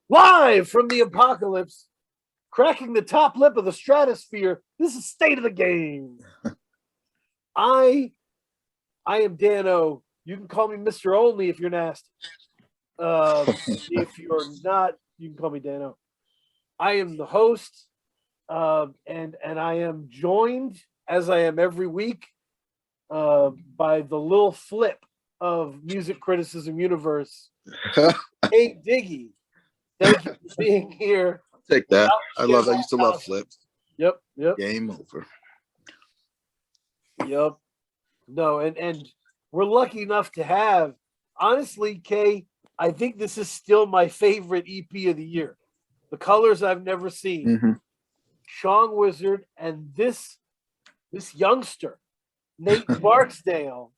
Live from the apocalypse, cracking the top lip of the stratosphere. This is State of the Game. I am Dano. You can call me Mr. Only if you're nasty. If you're not, you can call me Dano. I am the host, and I am joined, as I am every week, by the little flip of music criticism universe, Kate Diggy. Thank you for being here. Take that. I used to love flips. Yep. Game over. Yep. No, and we're lucky enough to have, honestly, Kay, I think this is still my favorite EP of the year. The Colors I've Never Seen. Mm-hmm. Chong Wizard and this youngster, Nate Barksdale,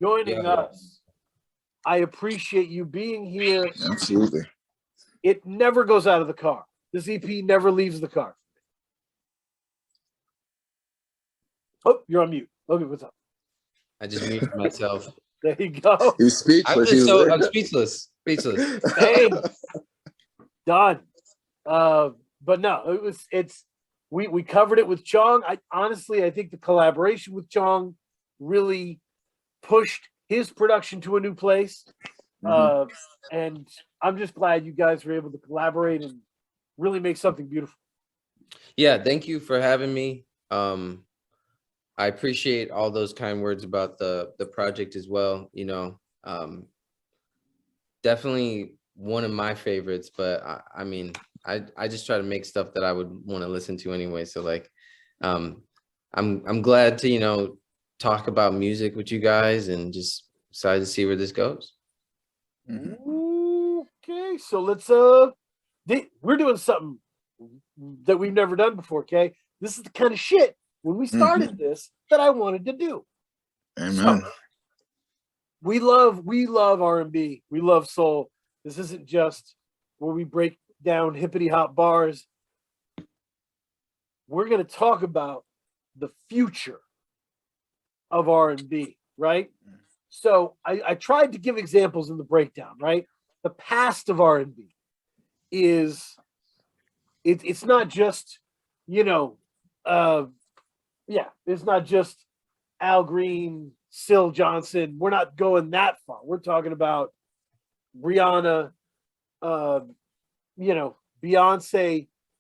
joining us. I appreciate you being here. Absolutely. It never goes out of the car. This EP never leaves the car. Oh, you're on mute. Okay, what's up? I just muted myself. There you go. He's speechless. I'm speechless. Hey, done. But no, we covered it with Chong. I think the collaboration with Chong really pushed his production to a new place. And I'm just glad you guys were able to collaborate and really make something beautiful. Yeah, thank you for having me. I appreciate all those kind words about the project as well. You know, definitely one of my favorites, but I just try to make stuff that I would want to listen to anyway. So like, I'm glad to, talk about music with you guys and just excited to see where this goes. Okay, so let's we're doing something that we've never done before. Okay, this is the kind of shit when we started this that I wanted to do. Amen. So, we love R&B. We love soul. This isn't just where we break down hippity hop bars. We're going to talk about the future of R&B, right? So I tried to give examples in the breakdown, right? The past of R&B is it's not just, it's not just Al Green, Syl Johnson. We're not going that far. We're talking about Rihanna, Beyonce.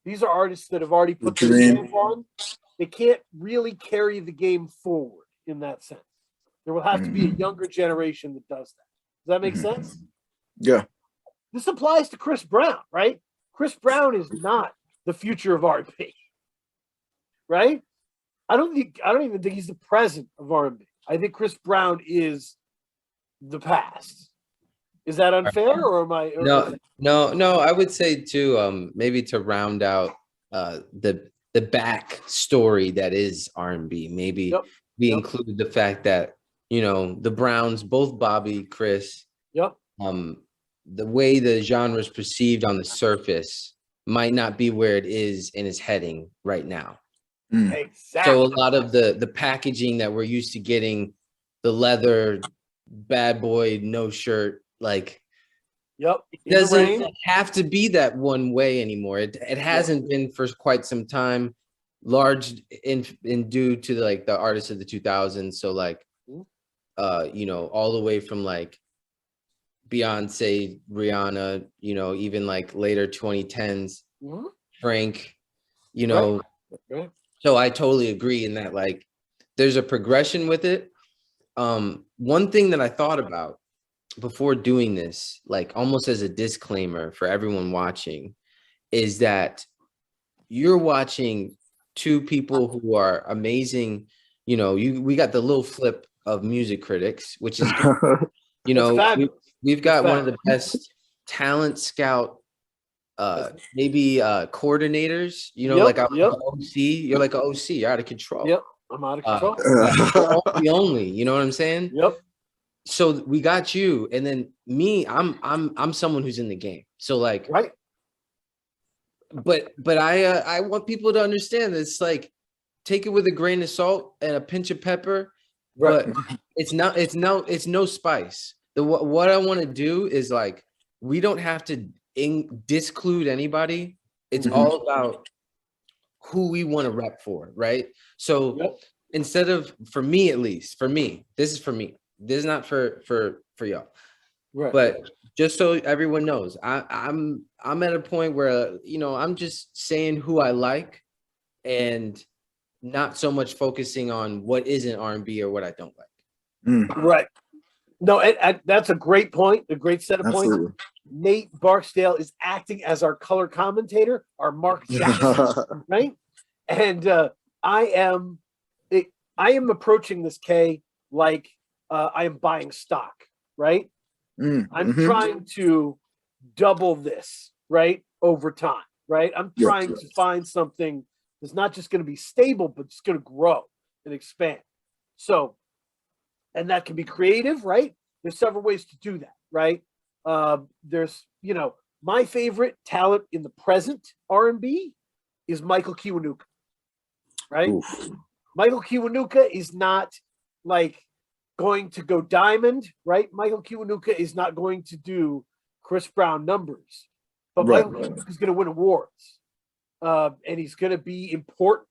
These are artists that have already put their stamp on. They can't really carry the game forward in that sense. There will have to be a younger generation that does that. Does that make sense? Yeah. This applies to Chris Brown, right? Chris Brown is not the future of R&B, right? I don't even think he's the present of R&B. I think Chris Brown is the past. Is that unfair, or am I? No. I would say too, maybe to round out the back story that is R&B. Maybe we include the fact that the Browns, both Bobby, Chris. Yep. The way the genre is perceived on the surface might not be where it is and is heading right now. Exactly. So a lot of the packaging that we're used to getting, the leather, bad boy, no shirt, like, it doesn't have to be that one way anymore. It hasn't been for quite some time, large in due to like the artists of the 2000s. So like, all the way from like Beyonce, Rihanna, even like later 2010s, Frank, Right. So I totally agree in that, like, there's a progression with it. One thing that I thought about before doing this, like almost as a disclaimer for everyone watching, is that you're watching two people who are amazing. We got the little flip of music critics, which is, we've got one of the best talent scout maybe coordinators, like OC. You're like an OC, you're out of control. Yep, I'm out of control. The only, you know what I'm saying? Yep. So we got you, and then me, I'm someone who's in the game. So like, right. But I want people to understand that it's like, take it with a grain of salt and a pinch of pepper. Right. But it's no spice. What I want to do is like, we don't have to disclude anybody. It's all about who we want to rep for, right? So instead of, for me at least, this is for me. This is not for y'all. Right. But just so everyone knows, I'm at a point where, you know, I'm just saying who I like and not so much focusing on what isn't R&B or what I don't like. Right. No, that's a great point, a great set of points. Nate Barksdale is acting as our color commentator, our Mark Jackson, right? And I am approaching this, K, like I am buying stock, right? I'm trying to double this, right, over time, right? I'm trying to find something that's not just going to be stable, but it's going to grow and expand. So, and that can be creative, right? There's several ways to do that, right? There's, you know, my favorite talent in the present R&B is Michael Kiwanuka, right? Oof. Michael Kiwanuka is not like going to go diamond, right? Michael Kiwanuka is not going to do Chris Brown numbers, but Michael Kiwanuka is going to win awards, and he's going to be important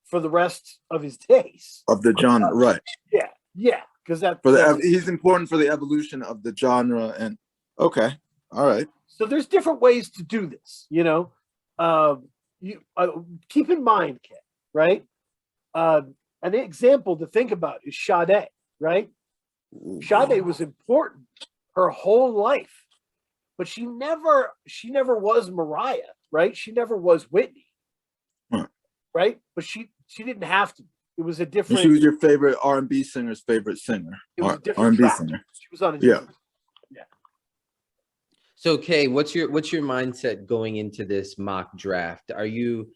for the rest of his days of the genre, right? Yeah, because he's important for the evolution of the genre. And okay, all right. So there's different ways to do this, you know. You keep in mind, Ken, right? An example to think about is Sade, right? Sade was important her whole life, but she never was Mariah, right? She never was Whitney, right? But she didn't have to. It was a different. And she was your favorite R&B singer's favorite singer. It was a different R&B singer. She was on a yeah. So, Kay, what's your mindset going into this mock draft? Are you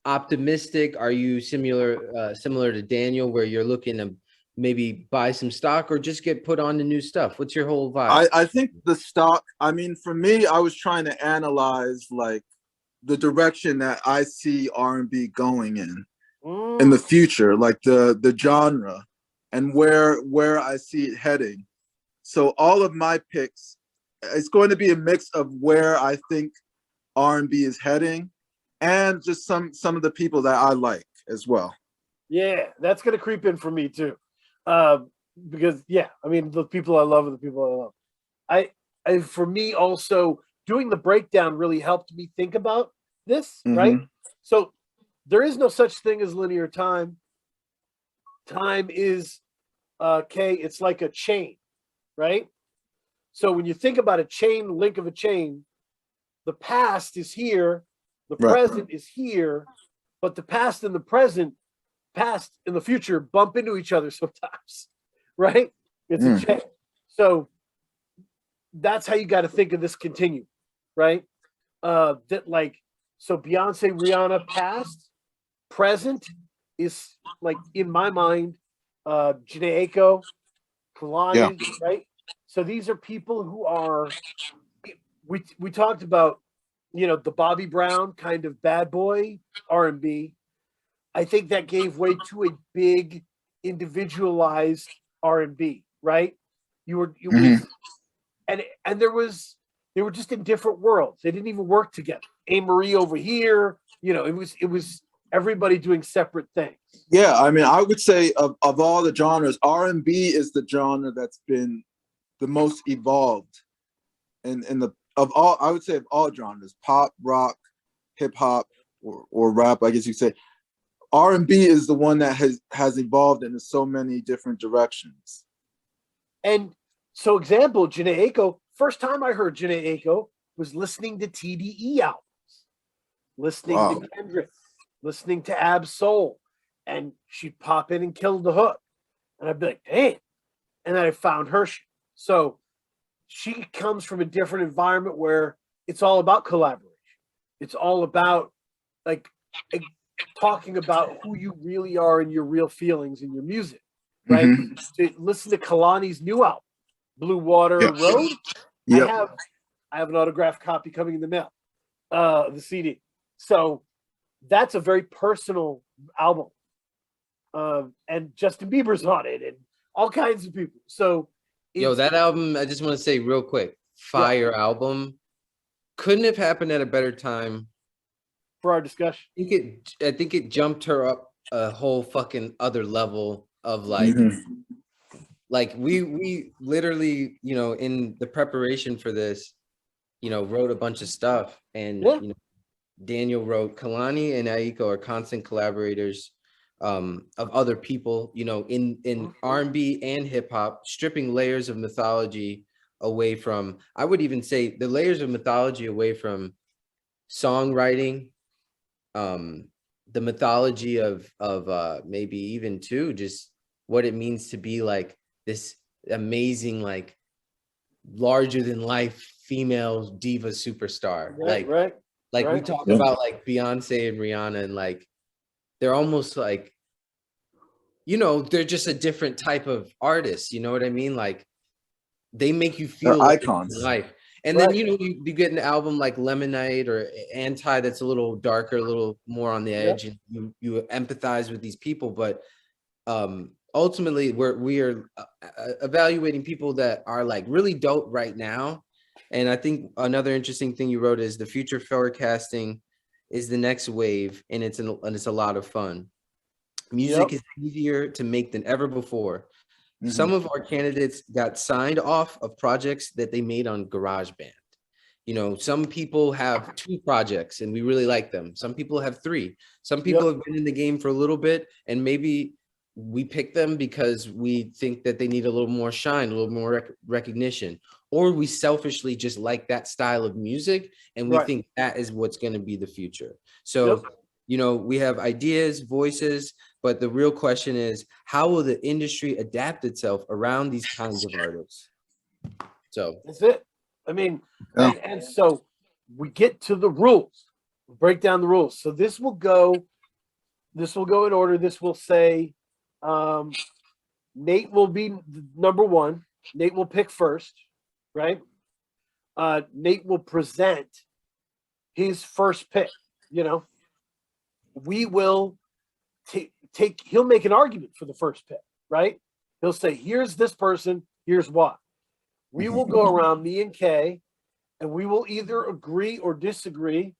optimistic? Are you similar to Daniel, where you're looking to maybe buy some stock or just get put on the new stuff? What's your whole vibe? I think the stock, I mean, for me, I was trying to analyze like the direction that I see R&B going in the future, like the genre and where I see it heading. So all of my picks, it's going to be a mix of where I think R&B is heading and just some of the people that I like as well. Yeah, that's going to creep in for me too. Because I mean, the people I love are the people I love. I for me also, doing the breakdown really helped me think about this, right? So there is no such thing as linear time. Time is it's like a chain, right? So when you think about a chain link of a chain, the past is here, the present is here, but the past and the present, past and the future bump into each other sometimes, right? It's a chain. So that's how you got to think of this continuum, right? That like, so Beyonce, Rihanna, past, present is like, in my mind, Jhené Aiko, Kalani, right? So these are people who are, we talked about, you know, the Bobby Brown kind of bad boy R&B. I think that gave way to a big individualized R&B, right? And they were just in different worlds. They didn't even work together. A-Marie over here, you know, it was everybody doing separate things. Yeah, I mean, I would say of all the genres, R&B is the genre that's been the most evolved of all genres, pop, rock, hip hop, or rap, I guess you could say. R&B is the one that has evolved into so many different directions. And so, example, Jhené Aiko, first time I heard Jhené Aiko was listening to TDE albums, listening to Kendrick, listening to Ab Soul, and she'd pop in and kill the hook. And I'd be like, damn. And then I found her shit. So she comes from a different environment where it's all about collaboration. It's all about like talking about who you really are and your real feelings in your music, right? To listen to Kalani's new album, Blue Water Road. I have an autographed copy coming in the mail, the CD. So that's a very personal album. And Justin Bieber's on it and all kinds of people. So that album, I just want to say real quick, fire album. couldn't have happened at a better time. For our discussion. I think it jumped her up a whole fucking other level of like, like we literally, you know, in the preparation for this, you know, wrote a bunch of stuff, and you know, Daniel wrote, Kalani and Aiko are constant collaborators of other people, you know, in R&B and hip hop, stripping layers of mythology away from, I would even say the layers of mythology away from songwriting, the mythology of maybe even too just what it means to be like this amazing, like larger than life female diva superstar. Like we talk about like Beyonce and Rihanna, and like they're almost like, you know, they're just a different type of artist, you know what I mean? Like they make you feel like icons. Life. And then, you know, you get an album like Lemonade or Anti that's a little darker, a little more on the edge, and you empathize with these people. But ultimately, we are evaluating people that are like really dope right now. And I think another interesting thing you wrote is the future forecasting is the next wave, and it's a lot of fun. Music is easier to make than ever before. Some of our candidates got signed off of projects that they made on GarageBand. You know, some people have 2 projects and we really like them. Some people have 3. Some people have been in the game for a little bit, and maybe we pick them because we think that they need a little more shine, a little more recognition, or we selfishly just like that style of music and we think that is what's going to be the future. So, you know, we have ideas, voices, but the real question is, how will the industry adapt itself around these kinds of artists? So that's it. I mean, and so we get to the rules, break down the rules. So this will go in order. This will say, Nate will be number 1. Nate will pick first, right? Nate will present his first pick. You know, we will he'll make an argument for the first pick, right? He'll say, here's this person, here's why. We will go around, me and Kay, and we will either agree or disagree,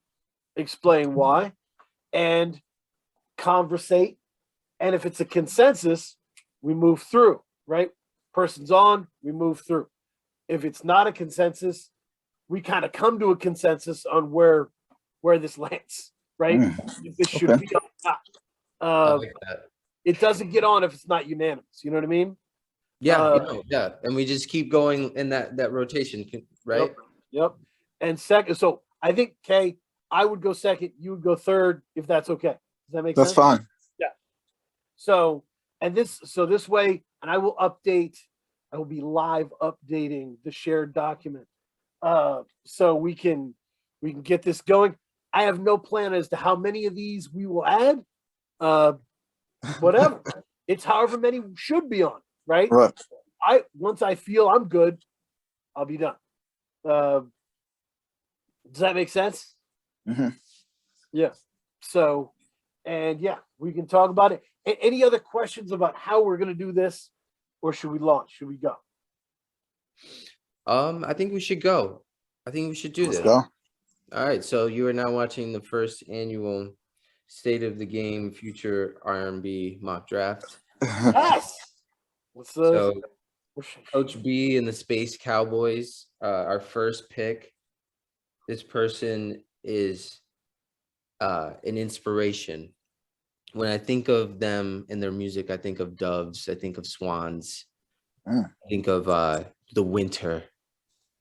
explain why, and conversate. And if it's a consensus, we move through, right? Person's on, we move through. If it's not a consensus, we kind of come to a consensus on where this lands, right? This should be on top. like that. It doesn't get on if it's not unanimous. You know what I mean? Yeah. And we just keep going in that rotation, right? Yep. And second, so I think, Kay, I would go second, you would go third, if that's okay. Does that make sense? That's fine. Yeah. So this way, and I will be live updating the shared document. So we can get this going. I have no plan as to how many of these we will add. Whatever. It's however many should be on, right? Once I feel I'm good, I'll be done. Does that make sense? Yeah. So, and we can talk about it. Any other questions about how we're going to do this, or should we launch? Should we go? I think we should go. I think we should do this. Let's go. All right. So you are now watching the first annual State of the Game Future R&B mock draft. Yes. So Coach B and the Space Cowboys, our first pick. This person is an inspiration. When I think of them and their music, I think of doves. I think of swans. I think of the winter.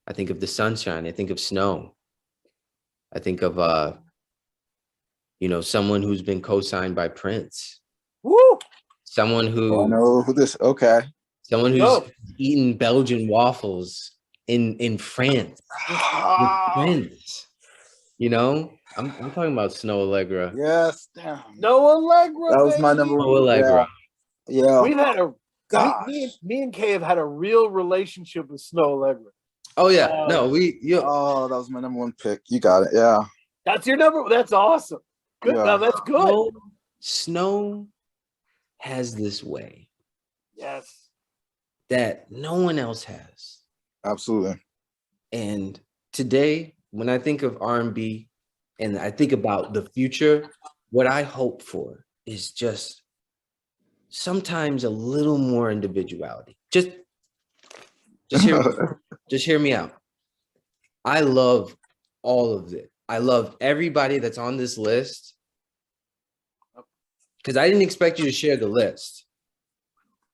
I think of the sunshine. I think of snow. I think of someone who's been co-signed by Prince. Woo! Someone who I know who this. Okay. Someone who's eaten Belgian waffles in France with Prince. You know, I'm talking about Snow Allegra. Yes, damn. Snow Allegra. That was my number one. Snow Allegra. Yeah. We've had me and Kay have had a real relationship with Snow Allegra. Oh yeah, that was my number one pick. You got it. Yeah. That's your number. That's awesome. Good. Yeah. Now that's good. Snow has this way. Yes. That no one else has. Absolutely. And today when I think of R&B and I think about the future, what I hope for is just sometimes a little more individuality. Just hear me out. I love all of it. I love everybody that's on this list because I didn't expect you to share the list.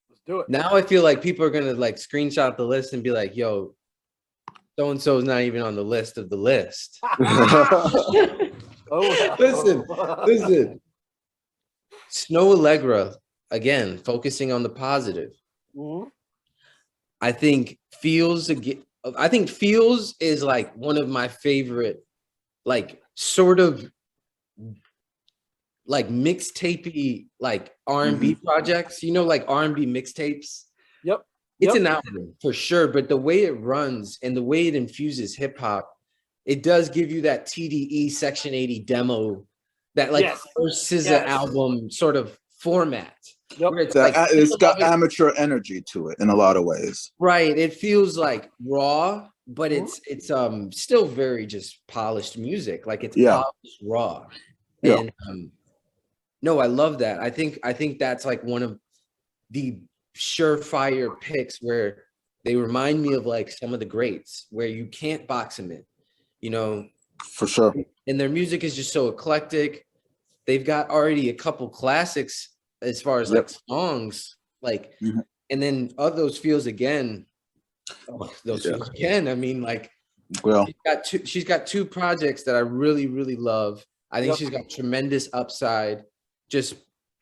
Let's do it. Now I feel like people are gonna like screenshot the list and be like, "Yo, so and so is not even on the list of the list." Oh, Listen. Snow Allegra, again, focusing on the positive. Mhm. I think Feels is like one of my favorite, like sort of like mixtapey, like R&B projects, you know, like R&B mixtapes. Yep. It's an album for sure, but the way it runs and the way it infuses hip hop, it does give you that TDE Section 80 demo, that like first SZA album sort of format. Yep. Where it's, like, it's got amateur energy to it in a lot of ways. Right. It feels like raw, but it's still very just polished music. Like it's polished raw. And no, I love that. I think that's like one of the surefire picks where they remind me of like some of the greats where you can't box them in, you know. For sure. And their music is just so eclectic. They've got already a couple classics as far as like songs, like, and then of those feels again. Oh, those feels again. I mean, like, well, she's got two projects that I really, really love. I think she's got tremendous upside. Just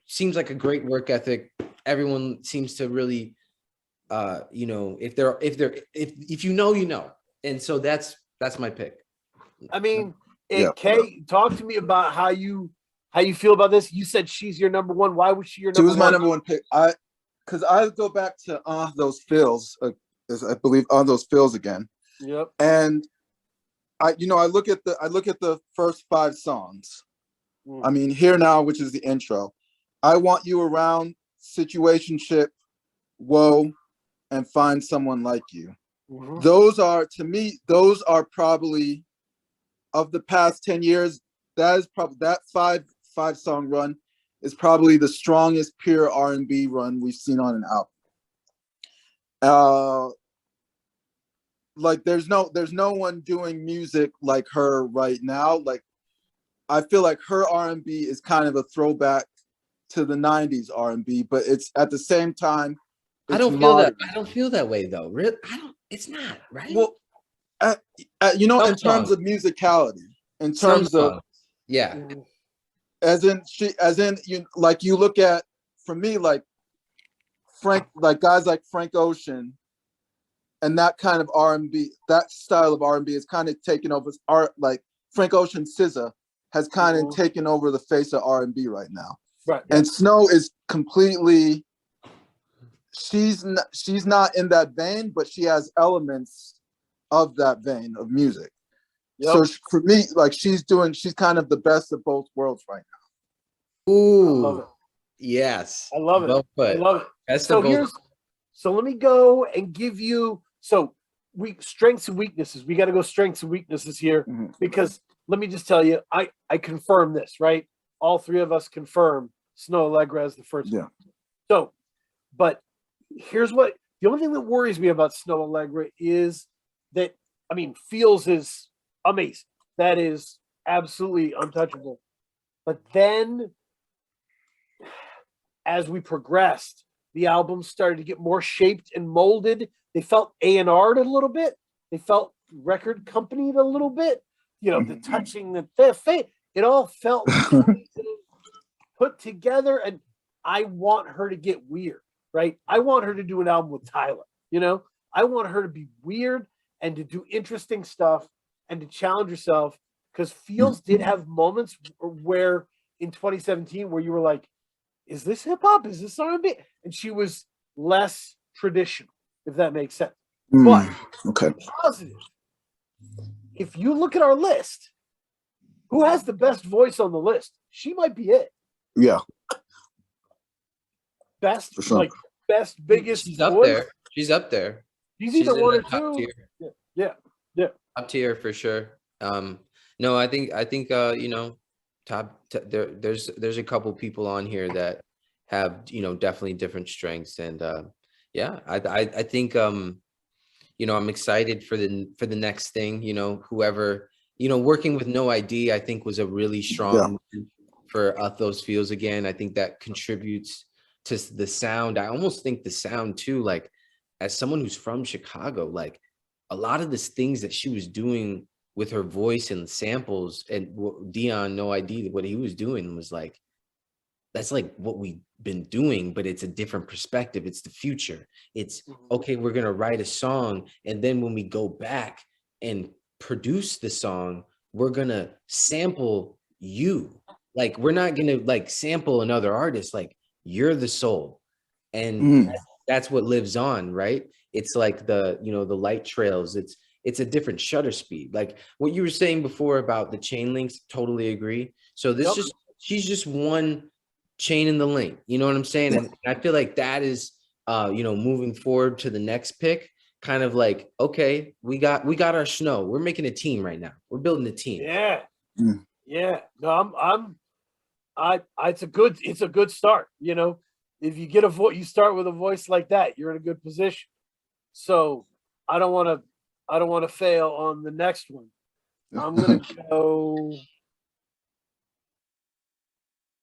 seems like a great work ethic. Everyone seems to really, you know, if you know, you know. And so that's my pick. I mean, Kay, talk to me about how you feel about this. You said she's your number one. Why was she your number one? She was my number one pick. Because I go back to those feels, I believe on those feels again. Yep. And I look at the first 5 songs. I mean, Here Now, which is the intro. I Want You Around, Situationship, Whoa, and Find Someone Like You. Those are, to me, those are probably, of the past 10 years, that is probably, that five song run is probably the strongest pure R&B run we've seen on an album. Like there's no one doing music like her right now. Like I feel like her R&B is kind of a throwback to the 90s R&B, but it's at the same time, I don't feel that way though. Really? It's not, right? Well, you know, in terms of musicality, in terms of as in you, like you look at, for me, like guys like Frank Ocean and that kind of R&B, that style of R&B is kind of taken over art. Like Frank Ocean, SZA has kind of taken over the face of R&B right now. Right. And Snow is completely, she's not in that vein, but she has elements of that vein of music. So for me, like she's kind of the best of both worlds right now. Ooh, I love it. Yes, I love it. I love it. Best So of both. so let me go and give you strengths and weaknesses. We got to go strengths and weaknesses here because let me just tell you, I confirm this, right? All three of us confirm Snow Allegra as the first one. So, but here's the only thing that worries me about Snow Allegra is that, I mean, Feels is amazing. That is absolutely untouchable. But then as we progressed, the album started to get more shaped and molded. They felt A&R'd a little bit. They felt record companied a little bit. You know, the touching, the face, it all felt put together. And I want her to get weird, right? I want her to do an album with Tyler, you know? I want her to be weird and to do interesting stuff and to challenge herself, because Feels did have moments where in 2017 where you were like, is this hip hop? Is this R&B? And she was less traditional, if that makes sense. But positive. If you look at our list, who has the best voice on the list? She might be it. Yeah. Best, biggest. She's up there. She's up there. She's either one or two. Top tier for sure. No, I think you know, there's a couple people on here that have, you know, definitely different strengths, and yeah, I think you know, I'm excited for the next thing, you know, whoever, you know, working with No ID, I think was a really Yeah. strong move for Those Feels Again. I think that contributes to the sound. I almost think the sound too, like as someone who's from Chicago, like a lot of the things that she was doing with her voice and samples, and Dion No ID, what he was doing was like, that's like what we've been doing, but it's a different perspective. It's the future. It's okay, we're gonna write a song, and then when we go back and produce the song, we're gonna sample you. Like, we're not gonna like sample another artist, like you're the soul. And Mm. that's what lives on, right? It's like the, you know, the light trails. It's a different shutter speed. Like what you were saying before about the chain links, totally agree. So this Yep. just, she's just one chain in the link. You know what I'm saying? And I feel like that is you know, moving forward to the next pick, kind of like, okay, we got our snow. We're making a team right now. We're building a team. Yeah. Mm. Yeah. No, it's a good start. You know, if you get a voice, you start with a voice like that, you're in a good position. So I don't want to fail on the next one. I'm gonna go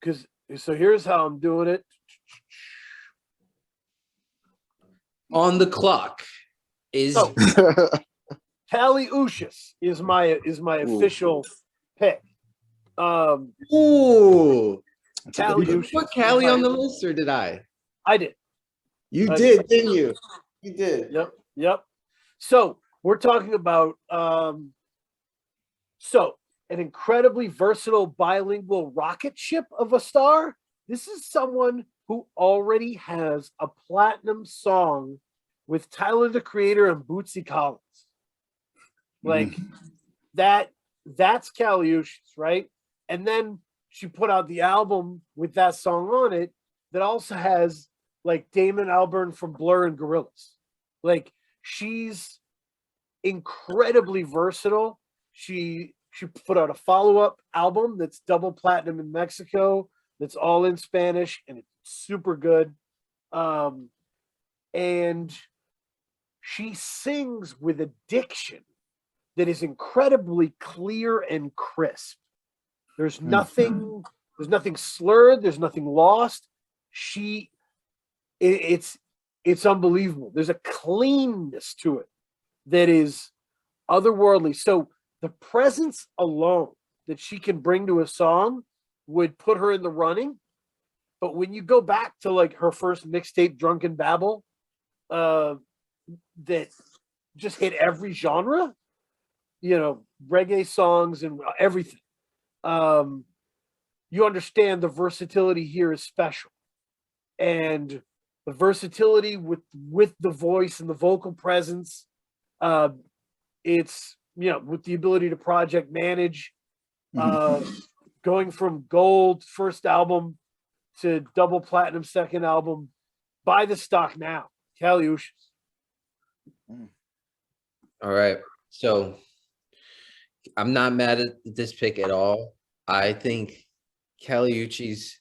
because so here's how I'm doing it. On the clock is So Kali Uchis is my official pick. ooh. Kali Did you Uchis. put Callie on the list, or did I? I did. You I did, didn't you? You did. Yep. So we're talking about so an incredibly versatile bilingual rocket ship of a star. This is someone who already has a platinum song with Tyler the Creator and Bootsy Collins. Like that's Caliush's, right? And then she put out the album with that song on it that also has like Damon Albarn from Blur and Gorillaz. Like she's incredibly versatile. She put out a follow-up album that's double platinum in Mexico, that's all in Spanish, and it's super good. And she sings with a diction that is incredibly clear and crisp. There's nothing slurred, there's nothing lost. It's unbelievable. There's a cleanness to it that is otherworldly. So the presence alone that she can bring to a song would put her in the running. But when you go back to like her first mixtape, Drunken Babble, that just hit every genre, you know, reggae songs and everything. You understand the versatility here is special. And the versatility with the voice and the vocal presence, it's, you know, with the ability to project manage, going from gold first album to double platinum second album. Buy the stock now. Caliushis. All right. So I'm not mad at this pick at all. I think Caliucci's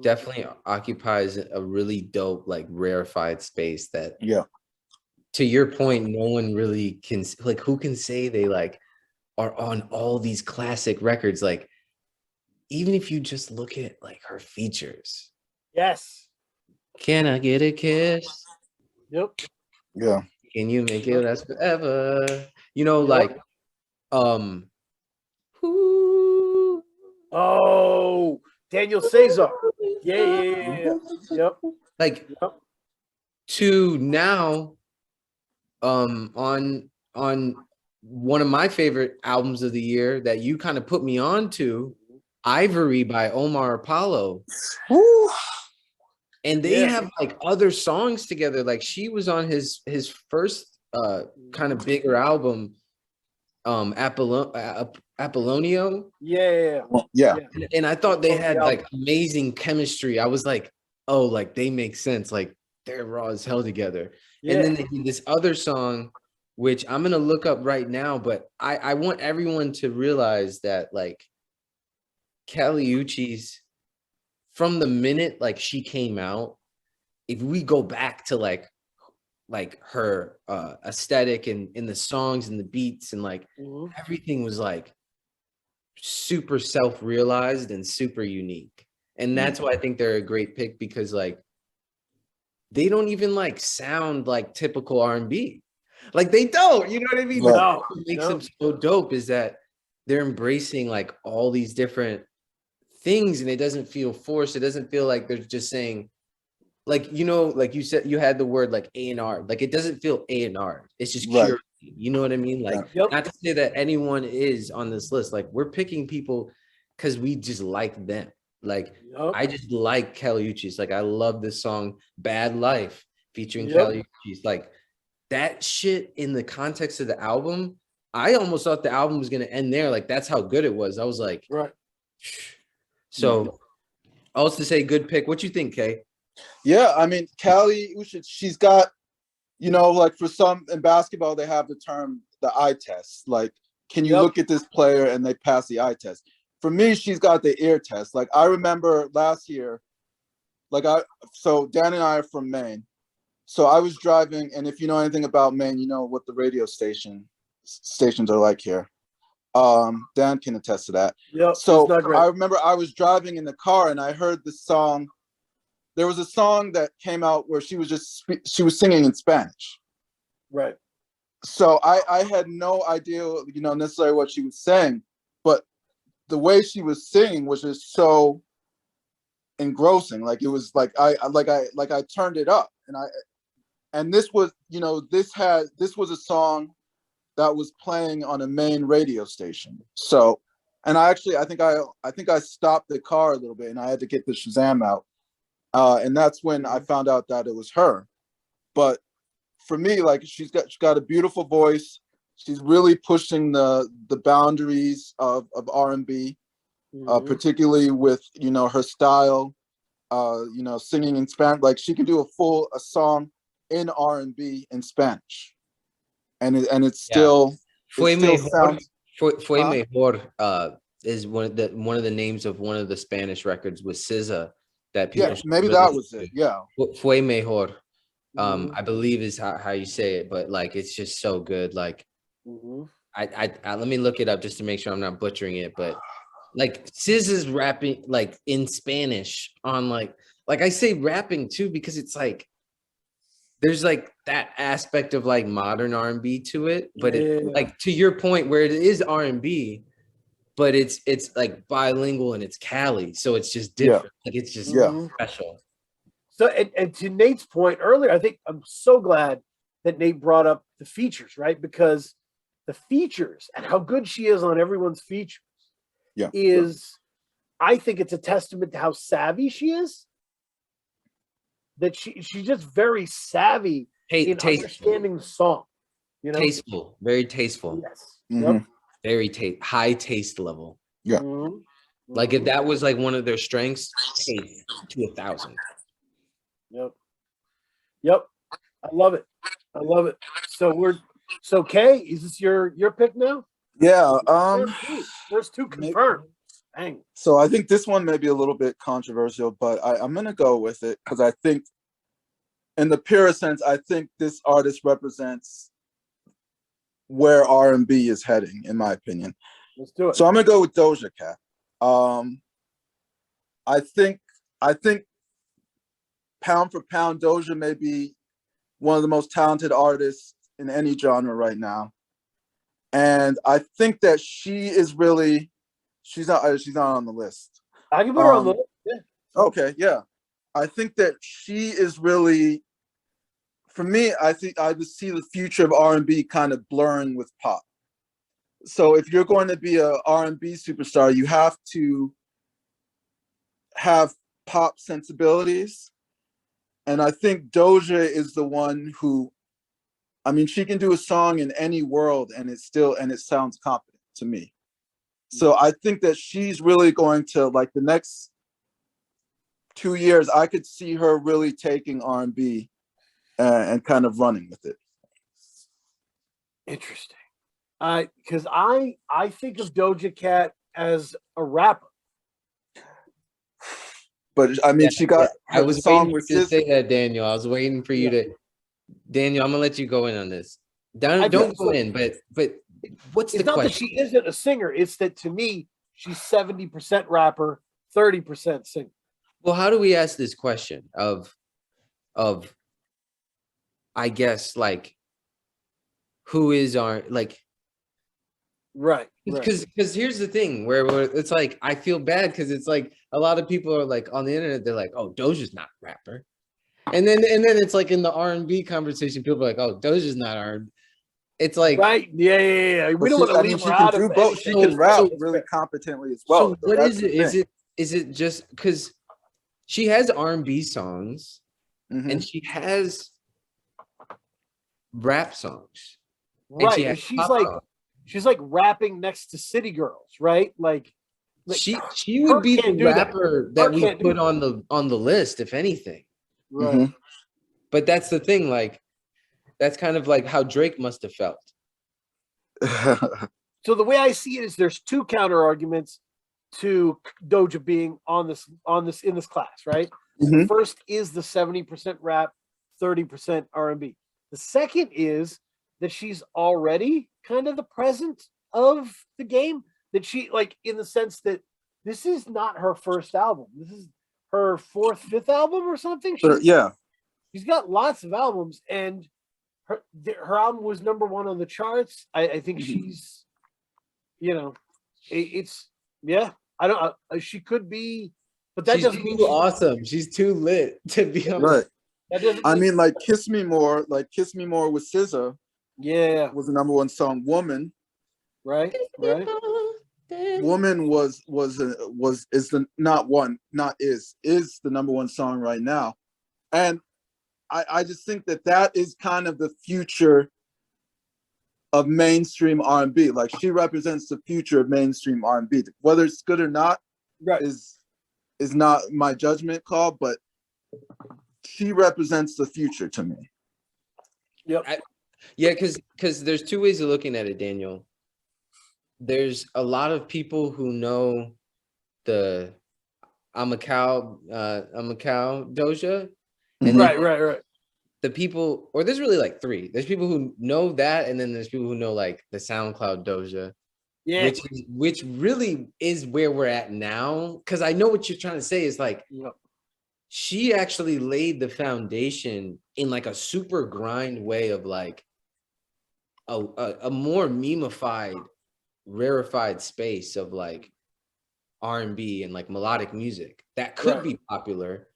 definitely occupies a really dope, like rarefied space that, to your point, no one really can, like, who can say they like are on all these classic records? Like, even if you just look at like her features. Yes. Can I get a kiss? Yep. Yeah. Can you make it last forever? You know, like, who? Oh, Daniel Caesar. Yeah. Yep. Like, to now, on one of my favorite albums of the year that you kind of put me on to, Ivory by Omar Apollo. Woo. And they have like other songs together. Like she was on his first kind of bigger album, Apollonio. Yeah. And I thought they had like amazing chemistry. I was like, oh, like they make sense. Like they're raw as hell together. And then they did this other song which I'm gonna look up right now. But I want everyone to realize that like Kali Uchis, from the minute like she came out, if we go back to like her aesthetic and in the songs and the beats and like everything was like super self-realized and super unique. And that's why I think they're a great pick, because like they don't even like sound like typical R&B. Like they don't, you know what I mean? Right. But what makes them so dope is that they're embracing like all these different things, and it doesn't feel forced. It doesn't feel like they're just saying, like, you know, like you said, you had the word like A&R. Like it doesn't feel A&R. It's just Right. curated. You know what I mean? Like, not to say that anyone is on this list. Like we're picking people because we just like them. Like I just like Kali Uchis. Like I love this song "Bad Life" featuring Kali Uchis. Like that shit in the context of the album, I almost thought the album was gonna end there. Like that's how good it was. I was like, right. So, also to say, good pick. What you think, Kay? Yeah, I mean, Kali Uchis, she's got, you know, like for some in basketball, they have the term the eye test. Like, can you look at this player and they pass the eye test? For me, she's got the ear test. Like I remember last year, so Dan and I are from Maine. So I was driving, and if you know anything about Maine, you know what the radio stations are like here. Dan can attest to that. So I remember I was driving in the car and I heard the song. There was a song that came out where she was singing in Spanish. Right. So I had no idea, you know, necessarily what she was saying, but the way she was singing was just so engrossing. Like it was like I turned it up, and this was, you know, this was a song that was playing on a main radio station. So, and I think I stopped the car a little bit and I had to get the Shazam out. And that's when I found out that it was her. But for me, like she's got a beautiful voice. She's really pushing the boundaries of R&B, particularly with, you know, her style, you know, singing in Spanish. Like she can do a song in R&B in Spanish. And it's still, Fue it still Mejor, sounds, Fue Mejor is one of the names of one of the Spanish records with SZA that people maybe that was it. Yeah. Fue Mejor, I believe is how you say it, but like it's just so good. Like I let me look it up just to make sure I'm not butchering it, but like SZA's rapping like in Spanish on like I say rapping too because it's like there's like that aspect of like modern R&B to it, but it like to your point where it is R&B, but it's like bilingual and it's Cali, so it's just different. Like it's just special. So and to Nate's point earlier, I think I'm so glad that Nate brought up the features, right? Because the features and how good she is on everyone's features is, I think it's a testament to how savvy she is. That she's just very savvy in understanding the song. You know, tasteful, very tasteful. Yes. Very high taste level. Yeah. Like if that was like one of their strengths, taste to 1,000. Yep. I love it. So Kay, is this your pick now? Yeah. First two confirmed. Dang. So I think this one may be a little bit controversial, but I'm gonna go with it because I think, in the purest sense, I think this artist represents where R&B is heading, in my opinion. Let's do it. So I'm gonna go with Doja Cat. I think pound for pound, Doja may be one of the most talented artists in any genre right now, and I think that she is really. She's not on the list. I can put her on the list. Yeah. Okay, yeah. I think that she is really, for me, I think I would see the future of R&B kind of blurring with pop. So if you're going to be a R&B superstar, you have to have pop sensibilities. And I think Doja is the one who, I mean, she can do a song in any world and it sounds competent to me. So I think that she's really going to, like, the next 2 years, I could see her really taking R&B and kind of running with it. Interesting. Because I think of Doja Cat as a rapper. But I mean, she got I her was song waiting with for you to say SZA. that, Daniel. I was waiting for you to. Daniel, I'm gonna let you go in on this. Don't go so. in, but what's the It's not that question? she isn't a singer. It's that to me, she's 70% rapper, 30% singer. Well, how do we ask this question of I guess like who is our like Right. because here's the thing where it's like I feel bad because it's like a lot of people are like on the internet, they're like, oh, Doja's not a rapper. And then it's like in the R&B conversation, people are like, oh, Doja's not R&B. It's like right. Yeah. We But don't want to I mean, leave she her can out do of both. She anything. can rap It's really fair. competently as so well. what That's is the it? thing. Is it just because she has R&B songs and she has rap songs and she Right. has And pop songs. she's like rapping next to City Girls, right? Like She her would be the can't do that. rapper Her that we can't do put that. on the list, if anything. Right. But that's the thing, like that's kind of like how Drake must have felt. So the way I see it is there's two counter arguments to Doja being on this in this class, right? The first is the 70% rap, 30% R&B. The second is that she's already kind of the present of the game, that she like in the sense that this is not her first album. This is her fourth, fifth album or something. She's got lots of albums, and her album was number one on the charts. I think she's, it's I don't. She could be, but that She's doesn't mean too awesome. She's too lit to be on. Right. That doesn't. I mean, like "Kiss Me More," "Kiss Me More" with SZA. Yeah. Was the number one song. "Woman." Right. "Woman" is the number one song right now, and I just think that is kind of the future of mainstream R&B. Like she represents the future of mainstream R&B. Whether it's good or not, right, is not my judgment call, but she represents the future to me. Yep. Because there's two ways of looking at it, Daniel. There's a lot of people who know the I'm a cow Doja. And right. The people, or there's really like three. There's people who know that, and then there's people who know like the SoundCloud Doja. Yeah. Which really is where we're at now. Because I know what you're trying to say is like she actually laid the foundation in like a super grind way of like a more memeified, rarefied space of like R&B and like melodic music that could be popular,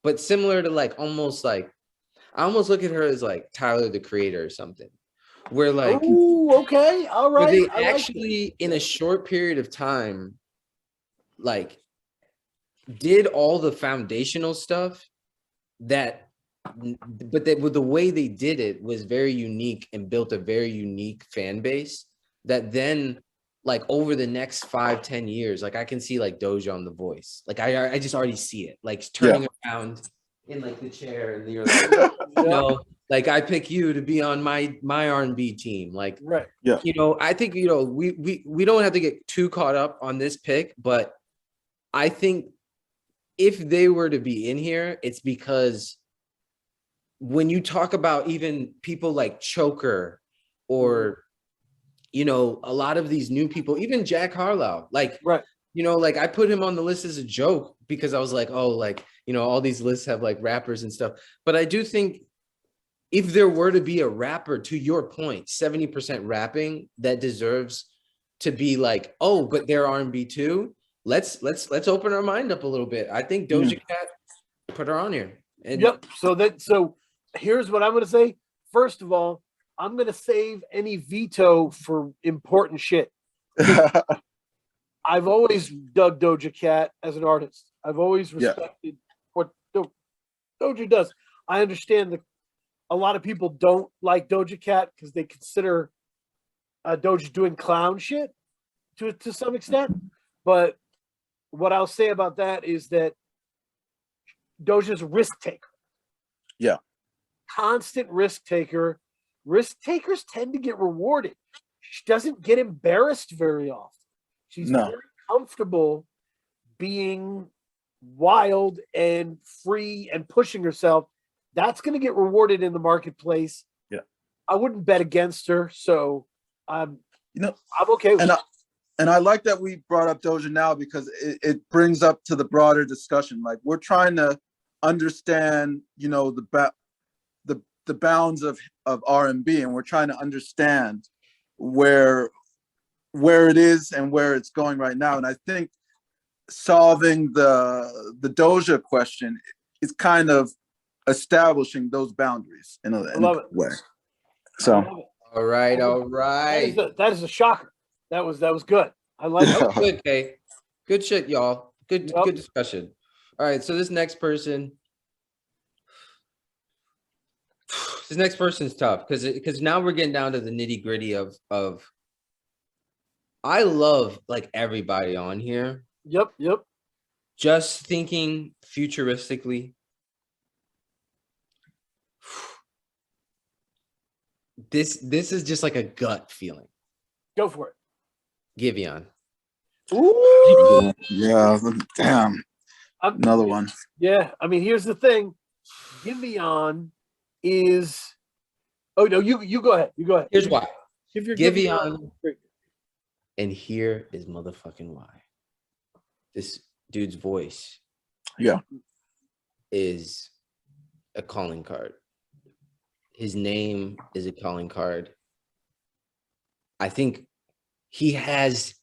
but similar to like almost like I almost look at her as like Tyler the Creator or something, where like okay, all right, they actually in a short period of time like did all the foundational stuff that but that with the way they did it was very unique and built a very unique fan base that then like over the next 5-10 years, like I can see like Doja on The Voice. Like I just already see it, like turning around in like the chair and you're like, like I pick you to be on my R&B team. Like, I think, we don't have to get too caught up on this pick, but I think if they were to be in here, it's because when you talk about even people like Choker or, a lot of these new people, even Jack Harlow, like, like I put him on the list as a joke because I was like, oh, like, all these lists have like rappers and stuff. But I do think if there were to be a rapper, to your point, 70% rapping that deserves to be like, oh, but they're R&B too. Let's open our mind up a little bit. I think Doja Cat, put her on here. And So here's what I'm going to say. First of all, I'm going to save any veto for important shit. I've always dug Doja Cat as an artist. I've always respected what Doja does. I understand that a lot of people don't like Doja Cat because they consider Doja doing clown shit to some extent. But what I'll say about that is that Doja's a risk taker. Yeah. Constant risk taker, risk takers tend to get rewarded. She doesn't get embarrassed very often. She's No. very comfortable being wild and free and pushing herself. That's going to get rewarded in the marketplace. Yeah. I wouldn't bet against her, so I'm okay with it. And I like that we brought up Doja now because it brings up to the broader discussion. Like, we're trying to understand, the bounds of R&B, and we're trying to understand where it is and where it's going right now. And I think solving the Doja question is kind of establishing those boundaries in a way. So, All right. That is a shocker. That was good. I like it. Good, Kay. Good shit, y'all. Good discussion. All right, so this next person is tough because now we're getting down to the nitty gritty of I love like everybody on here. Yep. Just thinking futuristically. This is just like a gut feeling. Go for it. Giveon. Ooh. Yeah. Damn. Another one. Yeah. I mean, here's the thing. Giveon is. Oh no, you go ahead. You go ahead. Here's why. Give your Giveon. And here is motherfucking why. This dude's voice. Yeah. Is a calling card. His name is a calling card. I think he has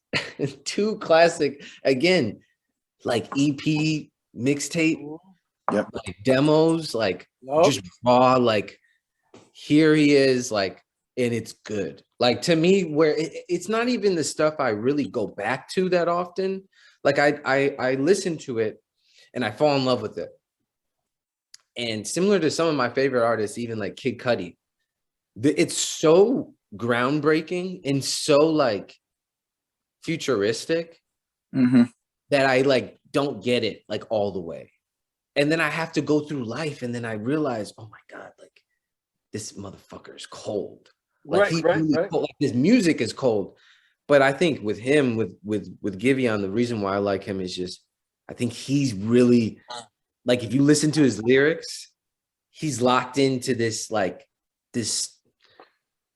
two classic, again, like EP mixtape, like demos, like just raw, like here he is, like, and it's good. Like to me, where it's not even the stuff I really go back to that often. Like I listen to it and I fall in love with it. And similar to some of my favorite artists, even like Kid Cudi, it's so groundbreaking and so like futuristic that I like don't get it like all the way. And then I have to go through life and then I realize, oh my God, like this motherfucker is cold. Like right. Cold. Like, this music is cold. But I think with him, with Giveon, the reason why I like him is just I think he's really like if you listen to his lyrics, he's locked into this like this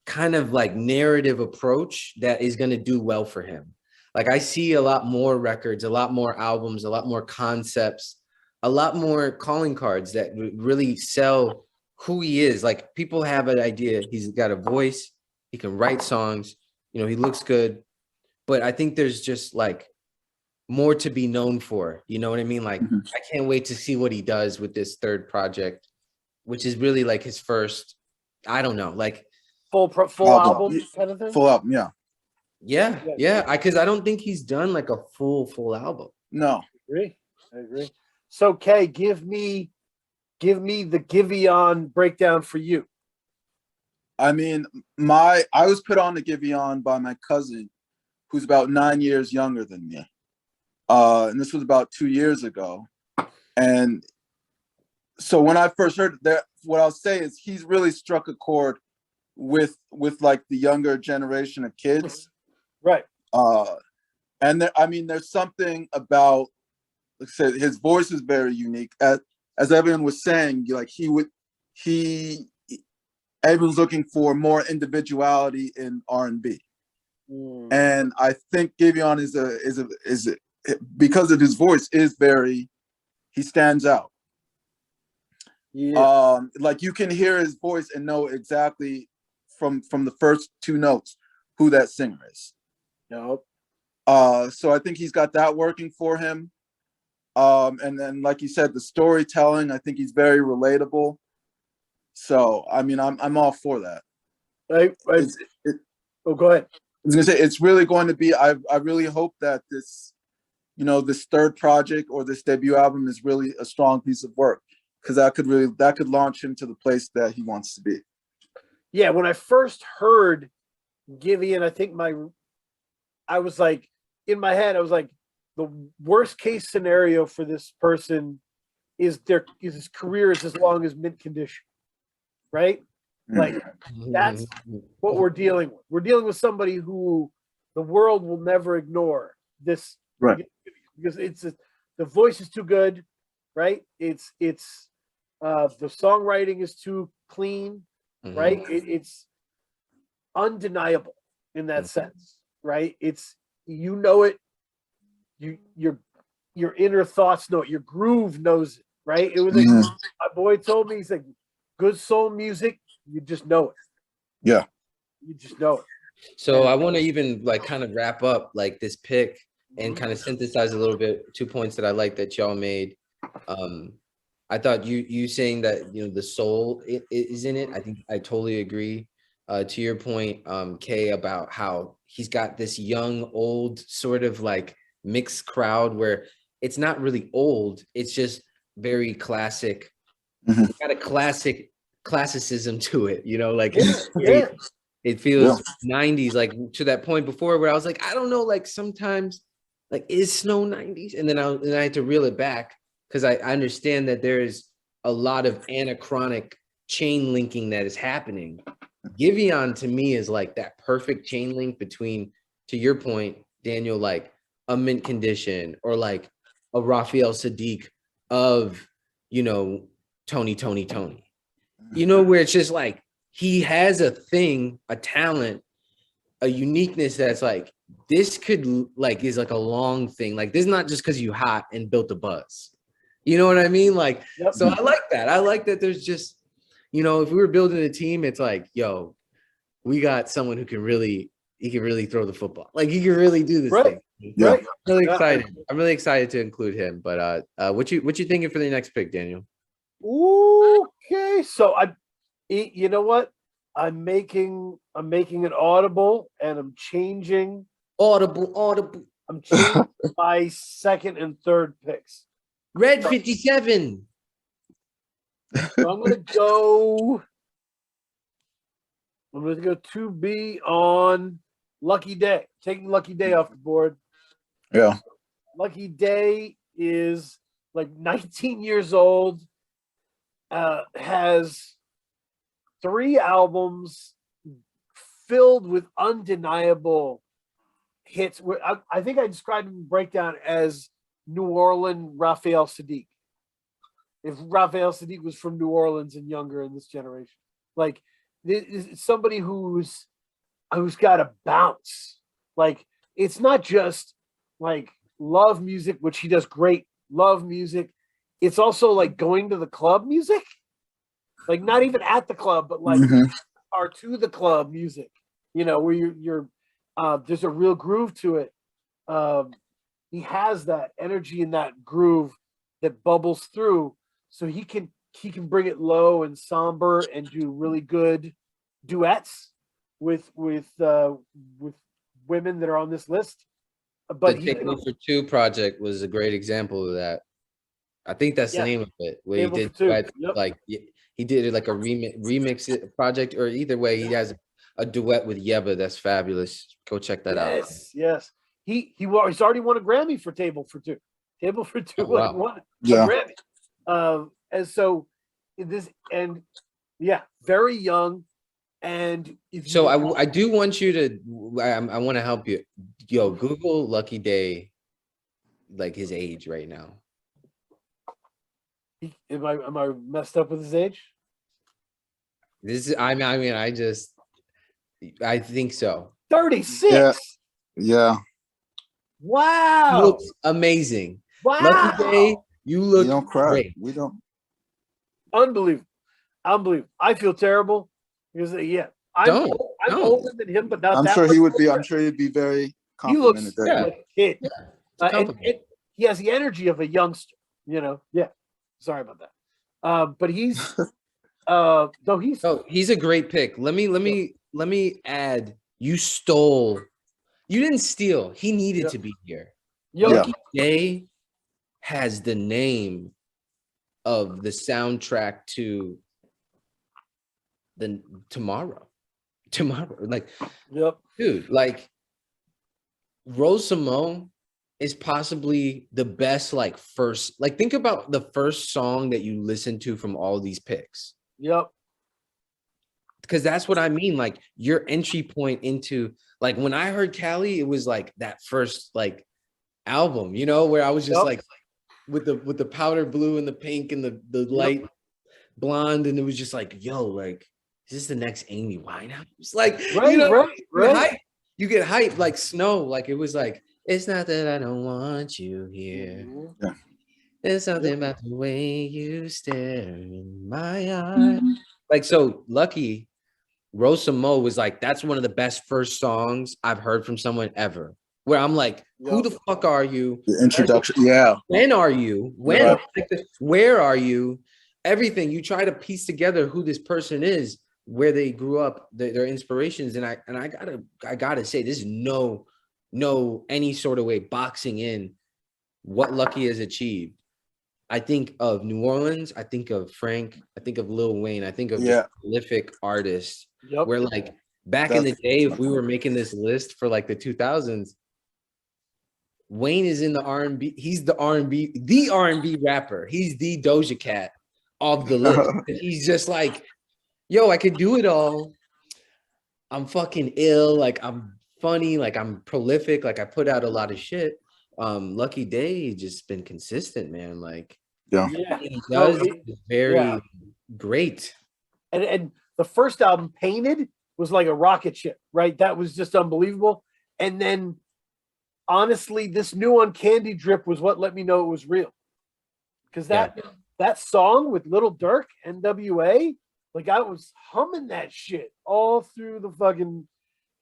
kind of like narrative approach that is going to do well for him. Like I see a lot more records, a lot more albums, a lot more concepts, a lot more calling cards that really sell who he is. Like people have an idea. He's got a voice. He can write songs. You know, he looks good. But I think there's just like more to be known for. You know what I mean? Like I can't wait to see what he does with this third project, which is really like his first, I don't know, like full album kind of thing. Full album, yeah. Yeah. Because I don't think he's done like a full album. No. I agree. So Kay, give me the Giveon breakdown for you. I mean, I was put on to Giveon by my cousin, who's about 9 years younger than me. And this was about 2 years ago. And so when I first heard that, what I'll say is he's really struck a chord with like the younger generation of kids. Right. And there's something about, like I said, his voice is very unique. As everyone was saying, like everyone's looking for more individuality in R&B. And I think Giveon is because of his voice he stands out. Yeah. Like you can hear his voice and know exactly from the first two notes who that singer is. Nope. So I think he's got that working for him. And then, like you said, the storytelling, I think he's very relatable. So, I mean, I'm all for that. Go ahead. I was gonna say it's really going to be. I really hope that this third project or this debut album is really a strong piece of work, because that could launch him to the place that he wants to be. Yeah, when I first heard Giveon, I think I was like in my head, I was like, the worst case scenario for this person is his career is as long as mint condition, right? Like that's what we're dealing with. We're dealing with somebody who the world will never ignore this, Right. because the voice is too good, right? It's the songwriting is too clean, right? It's undeniable in that sense, right? It's it. Your inner thoughts know it. Your groove knows it, right? It was like my boy told me, he's like, good soul music, you just know it. Yeah. You just know it. So I want to even like kind of wrap up like this pick and kind of synthesize a little bit 2 points that I like that y'all made. I thought you saying that, you know, the soul is in it. I think I totally agree. To your point, Kay, about how he's got this young, old sort of like mixed crowd where it's not really old. It's just very classic. It's got a classicism to it, you know, like it feels 90s, like to that point before where I was like, I don't know, like sometimes like is Snow 90s? And then I had to reel it back because I understand that there is a lot of anachronic chain linking that is happening. Giveon to me is like that perfect chain link between, to your point, Daniel, like a mint condition or like a Raphael Sadiq of, you know, Tony, you know, where it's just like he has a thing, a talent, a uniqueness that's like this could like is like a long thing. Like this is not just because you hot and built a buzz. You know what I mean? Like, so I like that. I like that there's just, you know, if we were building a team, it's like, yo, we got someone who can really throw the football. Like he can really do this thing. Yeah. I'm really excited. I'm really excited to include him. But what you thinking for the next pick, Daniel? Okay, so you know what? I'm making an audible, and I'm changing. Audible. I'm changing my second and third picks. Red 57. So I'm gonna go 2B on Lucky Day. Taking Lucky Day off the board. Yeah. Lucky Day is like 19 years old. Has 3 albums filled with undeniable hits. I think I described him breakdown as New Orleans Raphael Sadiq. If Raphael Sadiq was from New Orleans and younger in this generation, like it's somebody who's got a bounce. Like it's not just like love music, which he does great. Love music. It's also like going to the club music, like not even at the club, but like are to the club music. You know, where you're there's a real groove to it. He has that energy and that groove that bubbles through, so he can bring it low and somber and do really good duets with women that are on this list. But the Table for Two project was a great example of that. I think that's the name of it. Where he did like he did like a remix project, or either way, he has a duet with Yeba that's fabulous. Go check that out. Yes. He's already won a Grammy for Table for Two. Table for Two, wow. won a Grammy. And so very young. And I do want you to. I want to help you. Yo, Google Lucky Day, like his age right now. Am I messed up with his age? I think so. 36. Yeah. Wow. He looks amazing. Wow. Lucky Day, you look don't cry. Great. We don't. Unbelievable. I feel terrible because I'm older than him, but not I'm that sure much he would be. older. I'm sure he'd be very He looks complimented. like a kid. And he has the energy of a youngster. You know. Yeah. Sorry about that. But he's he's a great pick. Let me add. You didn't steal. He needed to be here. Lucky Day has the name of the soundtrack to the tomorrow. Like, dude, like Rose Simone is possibly the best, like first, like think about the first song that you listen to from all these picks. because that's what I mean. Like your entry point into like when I heard Cali, it was like that first like album, you know, where I was just like with the powder blue and the pink and the light blonde, and it was just like, yo, like, is this the next Amy Winehouse? Like, you know, you get hyped like Snow. Like it was like, it's not that I don't want you here. Yeah. There's something about the way you stare in my eyes. Like, so Lucky, Rosa Mo was like, that's one of the best first songs I've heard from someone ever. Where I'm like, who the fuck are you? The introduction, yeah. When are you? When? Right. Where are you? Everything. You try to piece together who this person is, where they grew up, their inspirations, and I gotta say, this is no any sort of way boxing in what Lucky has achieved. I think of New Orleans, I think of Frank, I think of Lil Wayne, I think of just prolific artists. Where like back in the day, if we were making this list for like the 2000s, Wayne is in the R&B. He's the R&B rapper. He's the Doja Cat of the list. He's just like, yo, I could do it all. I'm fucking ill. Like I'm funny. Like I'm prolific. Like I put out a lot of shit. Lucky Day just been consistent, man. Like he does very great. And the first album, Painted, was like a rocket ship, right? That was just unbelievable. And then honestly, this new one, Candy Drip, was what let me know it was real. Because that song with Little Durk, NWA, like I was humming that shit all through the fucking.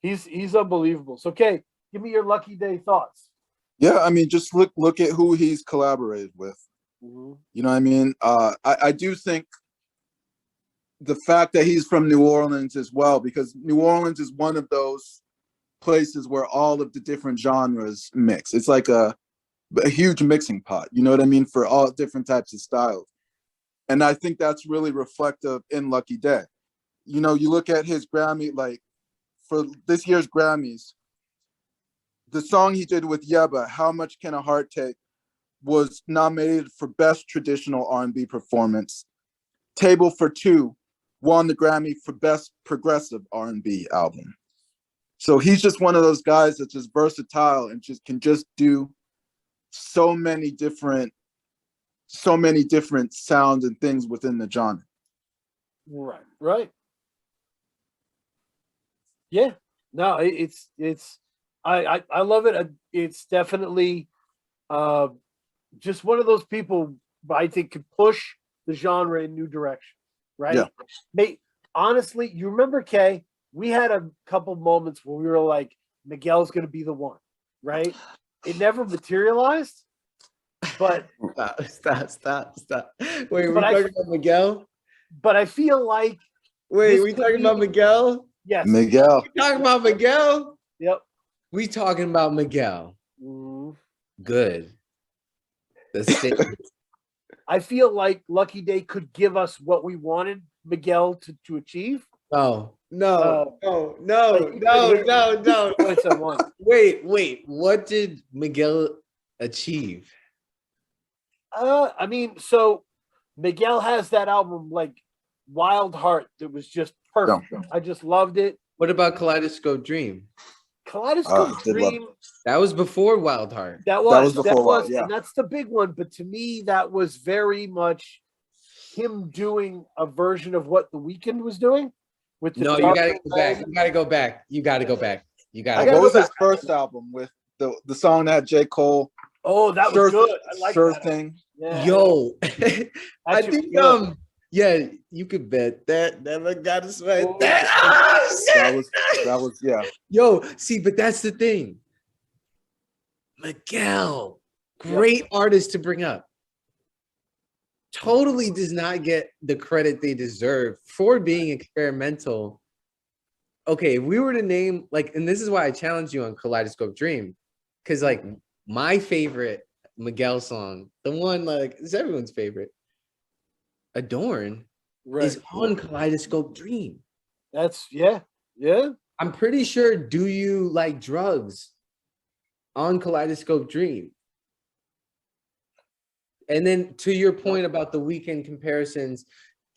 He's unbelievable. So, okay, give me your Lucky Day thoughts. Yeah, I mean, just look at who he's collaborated with. You know what I mean? I do think the fact that he's from New Orleans as well, because New Orleans is one of those places where all of the different genres mix. It's like a huge mixing pot, you know what I mean, for all different types of styles. And I think that's really reflective in Lucky Day. You know, you look at his Grammy, like for this year's Grammys, the song he did with Yebba, How Much Can a Heart Take, was nominated for Best Traditional R&B Performance. Table for Two won the Grammy for Best Progressive R&B Album. So he's just one of those guys that's just versatile and just can just do so many different sounds and things within the genre. Right. Yeah. No, it's I love it. It's definitely just one of those people I think could push the genre in new directions, right? Yeah. Honestly, you remember, Kay, we had a couple moments where we were like, Miguel's going to be the one, right? It never materialized, but stop. Wait, we're talking about Miguel? But I feel like we talking about Miguel? Yes. Miguel. We talking about Miguel? Yep. We talking about Miguel. Good. I feel like Lucky Day could give us what we wanted Miguel to achieve. No. Wait. What did Miguel achieve? I mean, so Miguel has that album like Wild Heart that was just perfect. I just loved it. What about Kaleidoscope Dream? Kaleidoscope Dream. That was before Wild Heart. That was, yeah. And that's the big one. But to me, that was very much him doing a version of what The Weeknd was doing. With the you gotta go back. You gotta go back. What was his first album with the song that had J. Cole? Oh, that was good. I like that Thing. Yeah. Yo, I think yeah, you could bet that never got to sweat that. That was yeah. Yo, see, but that's the thing. Miguel, great artist to bring up. Totally does not get the credit they deserve for being experimental. Okay, if we were to name like, and this is why I challenged you on Kaleidoscope Dream, because like my favorite Miguel song, the one like it's everyone's favorite, Adorn, is on Kaleidoscope Dream. That's yeah. I'm pretty sure Do You Like Drugs on Kaleidoscope Dream. And then to your point about the Weeknd comparisons,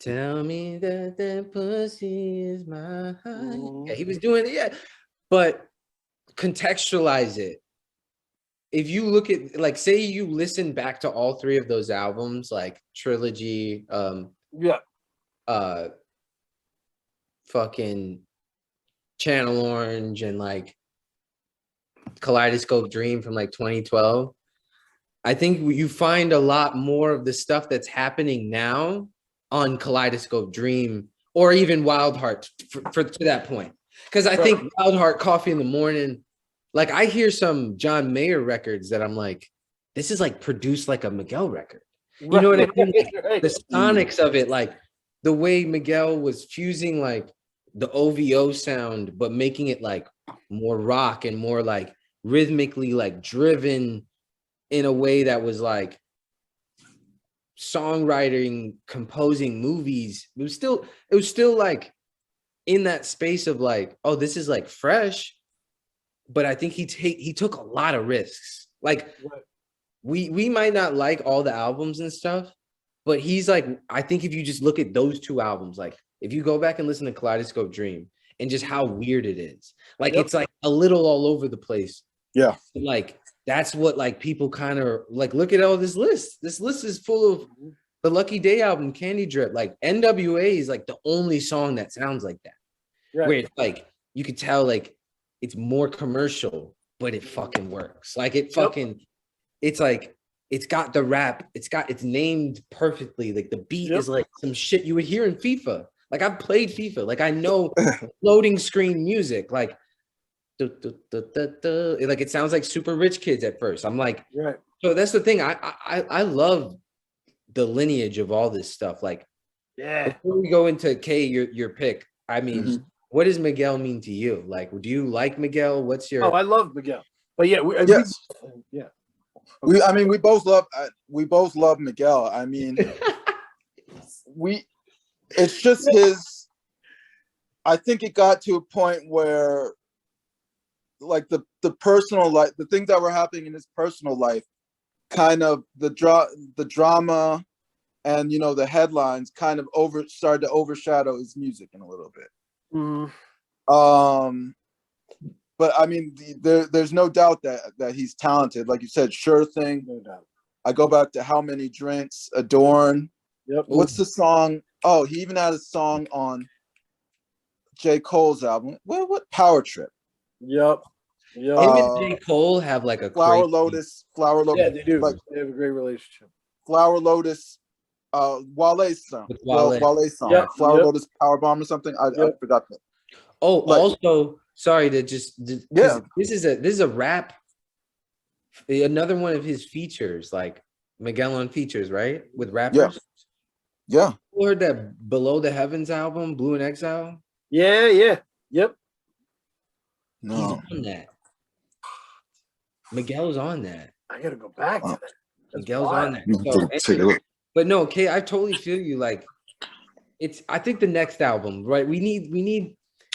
Tell me that that pussy is mine. Mhm. Yeah, he was doing it, yeah. But contextualize it. If you look at, like, say you listen back to all three of those albums, like Trilogy, Yeah. fucking Channel Orange, and like Kaleidoscope Dream from like 2012. I think you find a lot more of the stuff that's happening now on Kaleidoscope Dream, or even Wild Heart for to that point. Because I think Wild Heart, Coffee in the Morning, like I hear some John Mayer records that I'm like, this is like produced like a Miguel record. You know what I mean? Like, the sonics of it, like the way Miguel was fusing like the OVO sound, but making it like more rock and more like rhythmically like driven in a way that was like songwriting, composing movies. It was still like in that space of like, oh, this is like fresh. But I think he took a lot of risks. Like we might not like all the albums and stuff, but he's like, I think if you just look at those two albums, like if you go back and listen to Kaleidoscope Dream and just how weird it is, like it's like a little all over the place. Yeah. Like that's what like people kind of like look at all this list. This list is full of the Lucky Day album, Candy Drip. Like NWA is like the only song that sounds like that. Right. Where it's like you could tell like it's more commercial, but it fucking works. Like it fucking, it's like it's got the rap, it's named perfectly. Like the beat is like some shit you would hear in FIFA. Like I've played FIFA. Like I know loading screen music. Like like it sounds like Super Rich Kids at first. I'm like, so that's the thing. I love the lineage of all this stuff. Like, before we go into K, your pick. I mean, what does Miguel mean to you? Like, do you like Miguel? What's your? Oh, I love Miguel. But yeah, I mean, we both love Miguel. I mean, it's just his. I think it got to a point where, like the personal life, the things that were happening in his personal life, kind of the drama, and the headlines kind of started to overshadow his music in a little bit. But I mean, there's no doubt that he's talented. Like you said, Sure Thing. No doubt. I go back to How Many Drinks, Adorn. Yep. What's the song? Oh, he even had a song on J. Cole's album. What Power Trip? Yep. Him and J. Cole have like a Flower Lotus. Yeah, they do. Like, they have a great relationship. Flower Lotus. Wale's song. Wale's song. Yep. Flower Lotus Power Bomb or something. I forgot that. Oh, also, sorry to just this is a rap. Another one of his features, like Miguel on features, right? With rappers. Yeah. You heard that Below the Heavens album, Blue and Exile? Yeah. Yep. No. He's on that. Miguel's on that. I gotta go back to that. Miguel's on that. So, but no, Kay, I totally feel you. Like, I think the next album, right? We need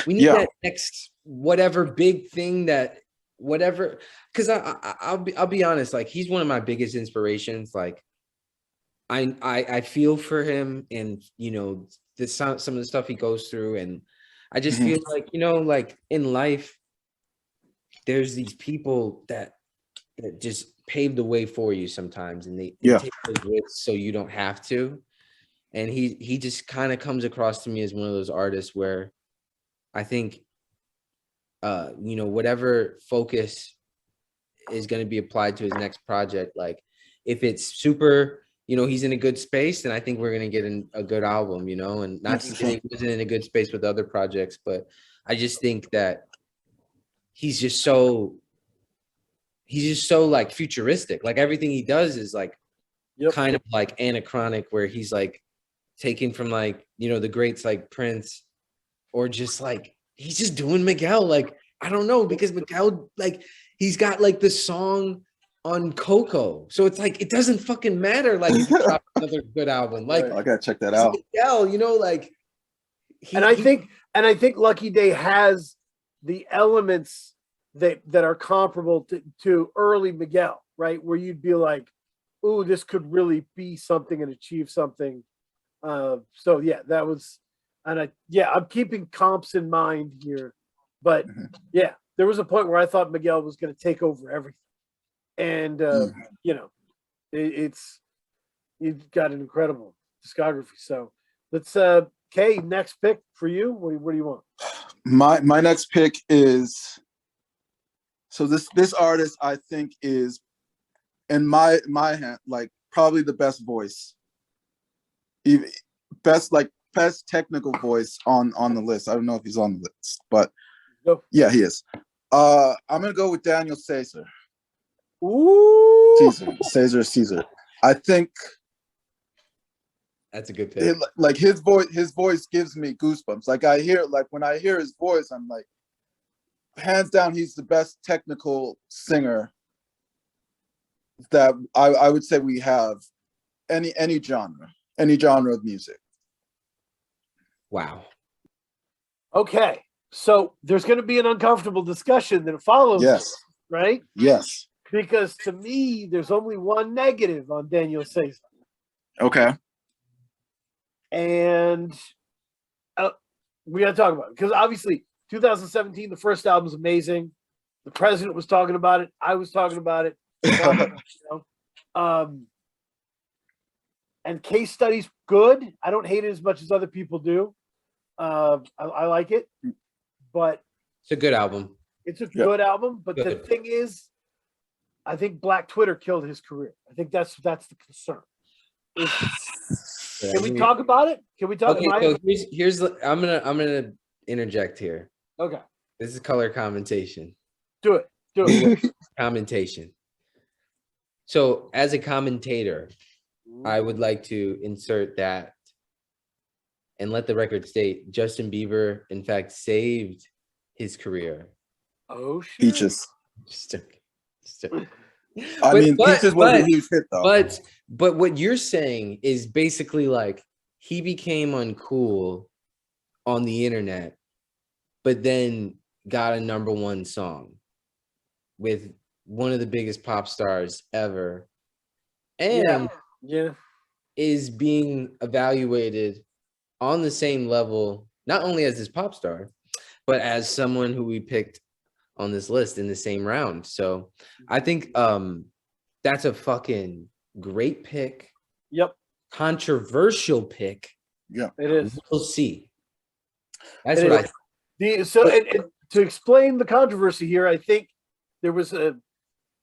that next whatever big thing that whatever. Because I'll be honest, like he's one of my biggest inspirations. Like, I feel for him, and some of the stuff he goes through, and I just feel like like in life, there's these people that just pave the way for you sometimes, and they take those risks so you don't have to. And he just kind of comes across to me as one of those artists where I think whatever focus is going to be applied to his next project, like if it's super, he's in a good space, then I think we're going to get a good album, and not to say he wasn't in a good space with other projects, but I just think that he's just so like futuristic. Like everything he does is like kind of like anachronic, where he's like taken from like, the greats like Prince, or just like, he's just doing Miguel. Like, I don't know, because Miguel, like he's got like the song on Coco. So it's like, it doesn't fucking matter. Like if you drop another good album, like I gotta check that out. Miguel, like, I think Lucky Day has the elements that are comparable to early Miguel, right? Where you'd be like, ooh, this could really be something and achieve something So yeah, that was, and I'm keeping comps in mind here, but yeah, there was a point where I thought Miguel was going to take over everything, and you know, it's you've got an incredible discography. So let's Kay, next pick for you. What do you want? My next pick is, so this artist I think is, in my hand, like probably the best voice, even best technical voice on the list. I don't know if he's on the list, but yeah, he is. I'm gonna go with Daniel Caesar. Ooh, Caesar. I think That's a good pick. like his voice gives me goosebumps. Like when I hear his voice, I'm like, hands down, he's the best technical singer that I would say we have, any genre of music. Wow. Okay, so there's going to be an uncomfortable discussion that follows. Yes. Right? Yes. Because to me, there's only one negative on Daniel Caesar. Okay. And we got to talk about it. Because obviously, 2017, the first album is amazing. The president was talking about it. I was talking about it. And Case Study's good. I don't hate it as much as other people do. I like it. But it's a good album. It's a good album. But good. The thing is, I think Black Twitter killed his career. I think that's the concern. Can we talk about it? Can we talk? Okay, so here's I'm gonna interject here. Okay. This is color commentation. Do it. Commentation. So as a commentator, I would like to insert that and let the record state Justin Bieber, in fact, saved his career. Oh shit. Peaches. Peaches was a huge hit though. But what you're saying is basically like he became uncool on the internet, but then got a #1 song with one of the biggest pop stars ever, and is being evaluated on the same level, not only as this pop star, but as someone who we picked on this list in the same round. So I think that's a fucking great pick. Yep. Controversial pick. Yeah, it is. We'll see. That's what I think. So to explain the controversy here, I think there was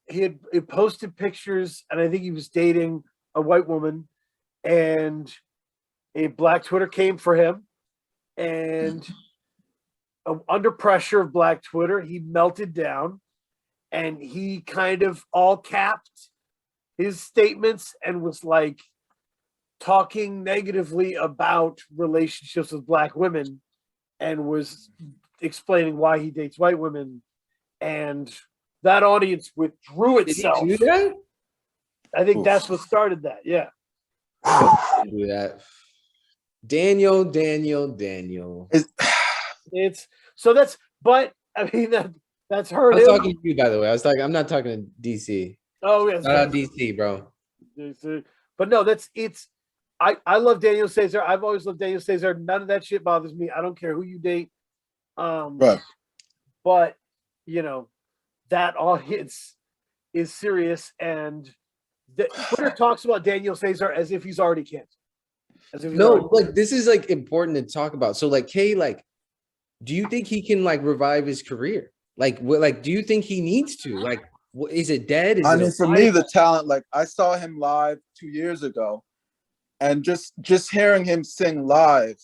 he had posted pictures, and I think he was dating a white woman, and a Black Twitter came for him, and under pressure of Black Twitter, he melted down, and he kind of all capped his statements and was like talking negatively about relationships with Black women, and was explaining why he dates white women, and that audience withdrew itself. Did he do that? I think that's what started that. Yeah. Do that. Daniel. It's so that's, but I mean that's hurt. I was talking to you, by the way. I'm not talking to DC. Oh yes, not DC, bro. But no, I love Daniel Caesar. I've always loved Daniel Caesar. None of that shit bothers me. I don't care who you date. Right. But that audience is serious, and Twitter talks about Daniel Caesar as if he's already canceled. This is like important to talk about. So like, Kay, like, do you think he can like revive his career? Like, do you think he needs to? Like, is it dead? For me, the talent, like I saw him live 2 years ago, and just hearing him sing live,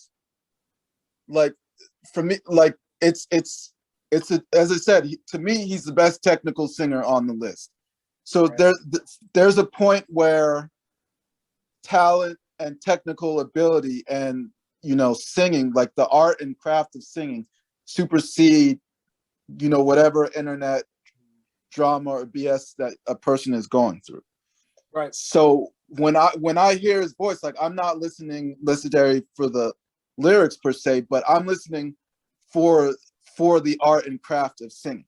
like for me, like it's as I said, to me, he's the best technical singer on the list. So right. There's a point where talent and technical ability and singing, like the art and craft of singing, supersede whatever internet drama or BS that a person is going through. Right. So when I hear his voice, like I'm not listening necessarily for the lyrics per se, but I'm listening for the art and craft of singing.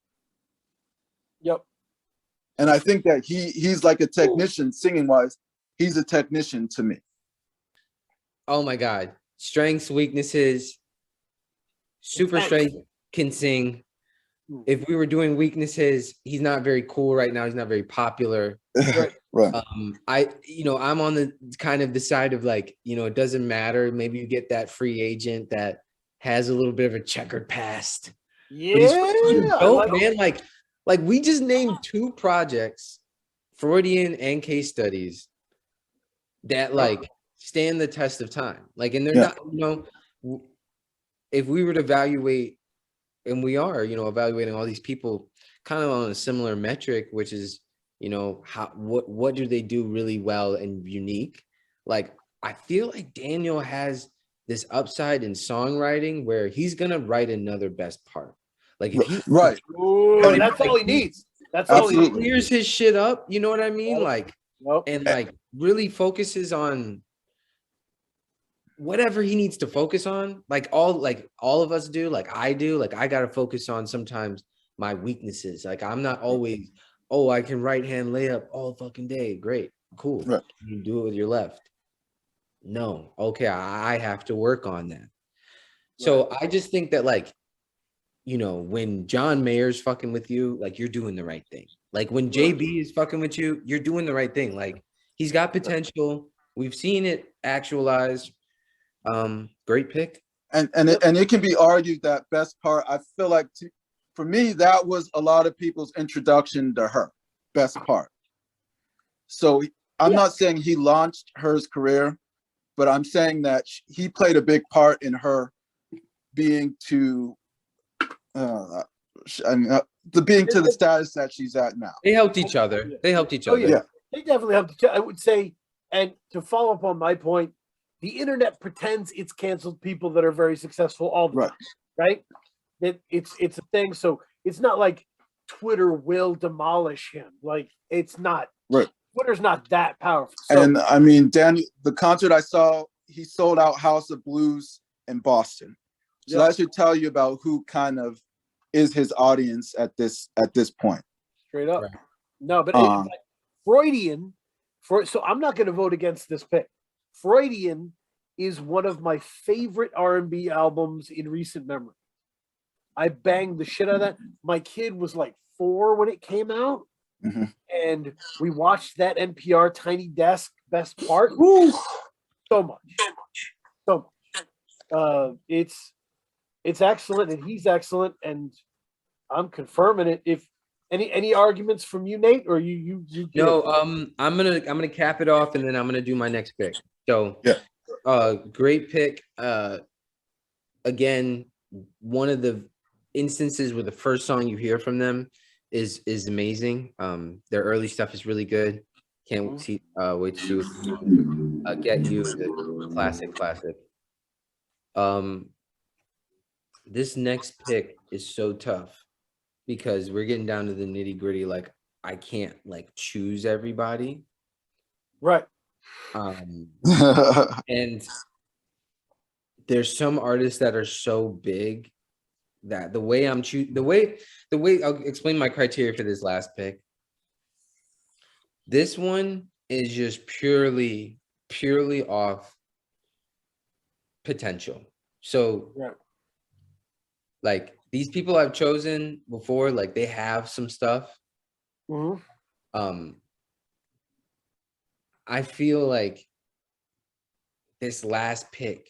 Yep. And I think that he's like a technician singing wise. He's a technician to me. Oh my God. Strengths, weaknesses. Super strength can sing. If we were doing weaknesses, he's not very cool right now. He's not very popular. Right. I'm on the kind of the side of like, it doesn't matter. Maybe you get that free agent that has a little bit of a checkered past. Yeah, dope, man. Like we just named 2 projects, Freudian and case studies, that like stand the test of time. Like, and they're not, if we were to evaluate, and we are, evaluating all these people kind of on a similar metric, which is, what do they do really well and unique? Like, I feel like Daniel has this upside in songwriting where he's gonna write another best part. Like if he that's all he needs. That's all he needs. Clears his shit up, you know what I mean? Like, and like really focuses on whatever he needs to focus on, like all of us do, like I do, like I gotta focus on sometimes my weaknesses. Like I'm not always, I can right hand layup all fucking day. Great, cool. Right. You do it with your left. No, okay, I have to work on that. So I just think that like, when John Mayer's fucking with you, like you're doing the right thing. Like when JB is fucking with you, you're doing the right thing. Like he's got potential. We've seen it actualize. Great pick. And it can be argued that best part, I feel like for me, that was a lot of people's introduction to her, best part. So I'm not saying he launched her's career, but I'm saying that he played a big part in her being to the status that she's at now. They helped each other. They helped each other. Yeah. They definitely helped each other. I would say, and to follow up on my point, the internet pretends it's canceled people that are very successful all the time, right? It's a thing. So it's not like Twitter will demolish him. Like it's not. Right. Twitter's not that powerful. So, and I mean, Daniel, the concert I saw, he sold out House of Blues in Boston. So that should tell you about who kind of is his audience at this point. Straight up. Right. No, but Freudian, so I'm not going to vote against this pick. Freudian is one of my favorite R&B albums in recent memory. I banged the shit out of that. My kid was like 4 when it came out. Mm-hmm. And we watched that NPR Tiny Desk best part. Woo! So much. It's excellent, and he's excellent, and I'm confirming it. If any arguments from you, Nate, or you No, I'm gonna cap it off, and then I'm gonna do my next pick. So great pick. Again, one of the instances where the first song you hear from them is amazing. Their early stuff is really good. Can't wait to do Get You, the classic. This next pick is so tough because we're getting down to the nitty gritty. Like I can't like choose everybody. Right. And there's some artists that are so big that the way I'll explain my criteria for this last pick. This one is just purely off potential. So like these people I've chosen before, like they have some stuff. Mm-hmm. I feel like this last pick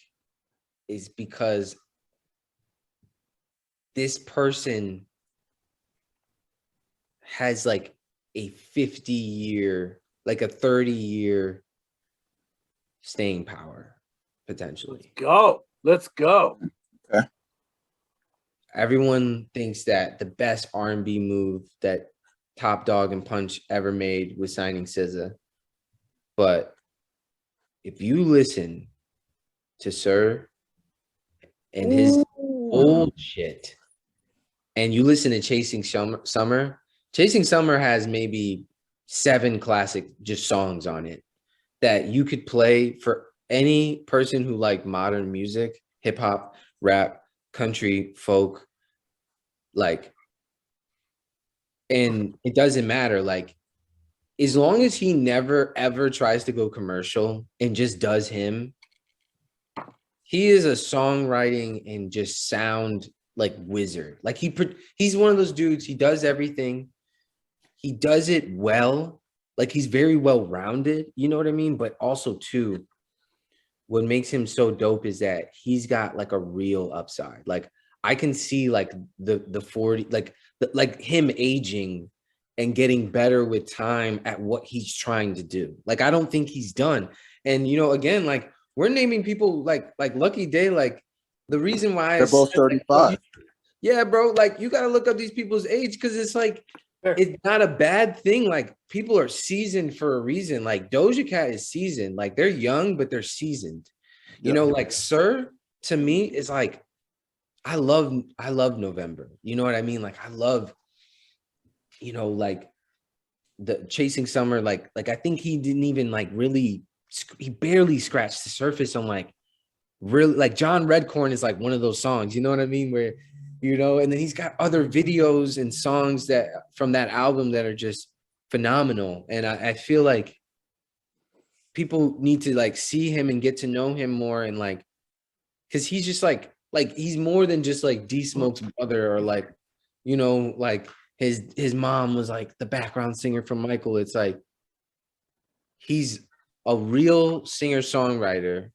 is because this person has like a 50-year, like a 30-year staying power, potentially. Let's go. Okay. Everyone thinks that the best R&B move that Top Dog and Punch ever made was signing SZA. But if you listen to Sir and his old shit, and you listen to Chasing Summer has maybe 7 classic just songs on it that you could play for any person who like modern music, hip hop, rap, country, folk, like, and it doesn't matter. Like, as long as he never ever tries to go commercial and just does him, He is a songwriting and just sound like wizard. Like he's one of those dudes. He does everything. He does it well. Like he's very well rounded. You know what I mean? But also too, what makes him so dope is that he's got like a real upside. Like I can see like the 40, like him aging and getting better with time at what he's trying to do. Like I don't think he's done. And you know, again, like we're naming people like Lucky Day. Like the reason why They're both 35. Yeah, bro. Like you got to look up these people's age because it's like it's not a bad thing. Like people are seasoned for a reason. Like Doja Cat is seasoned. Like they're young, but they're seasoned. You know, like Sir to me is like I love November. You know what I mean? Like I love, you know, like the Chasing Summer. Like I think he didn't even like really. He barely scratched the surface on like really like John Redcorn is like one of those songs, you know what I mean? Where, you know, and then he's got other videos and songs that from that album that are just phenomenal. And I feel like people need to like see him and get to know him more. And like, cause he's just like he's more than just like D Smoke's brother or like, you know, like his mom was like the background singer from Michael. It's like, he's a real singer-songwriter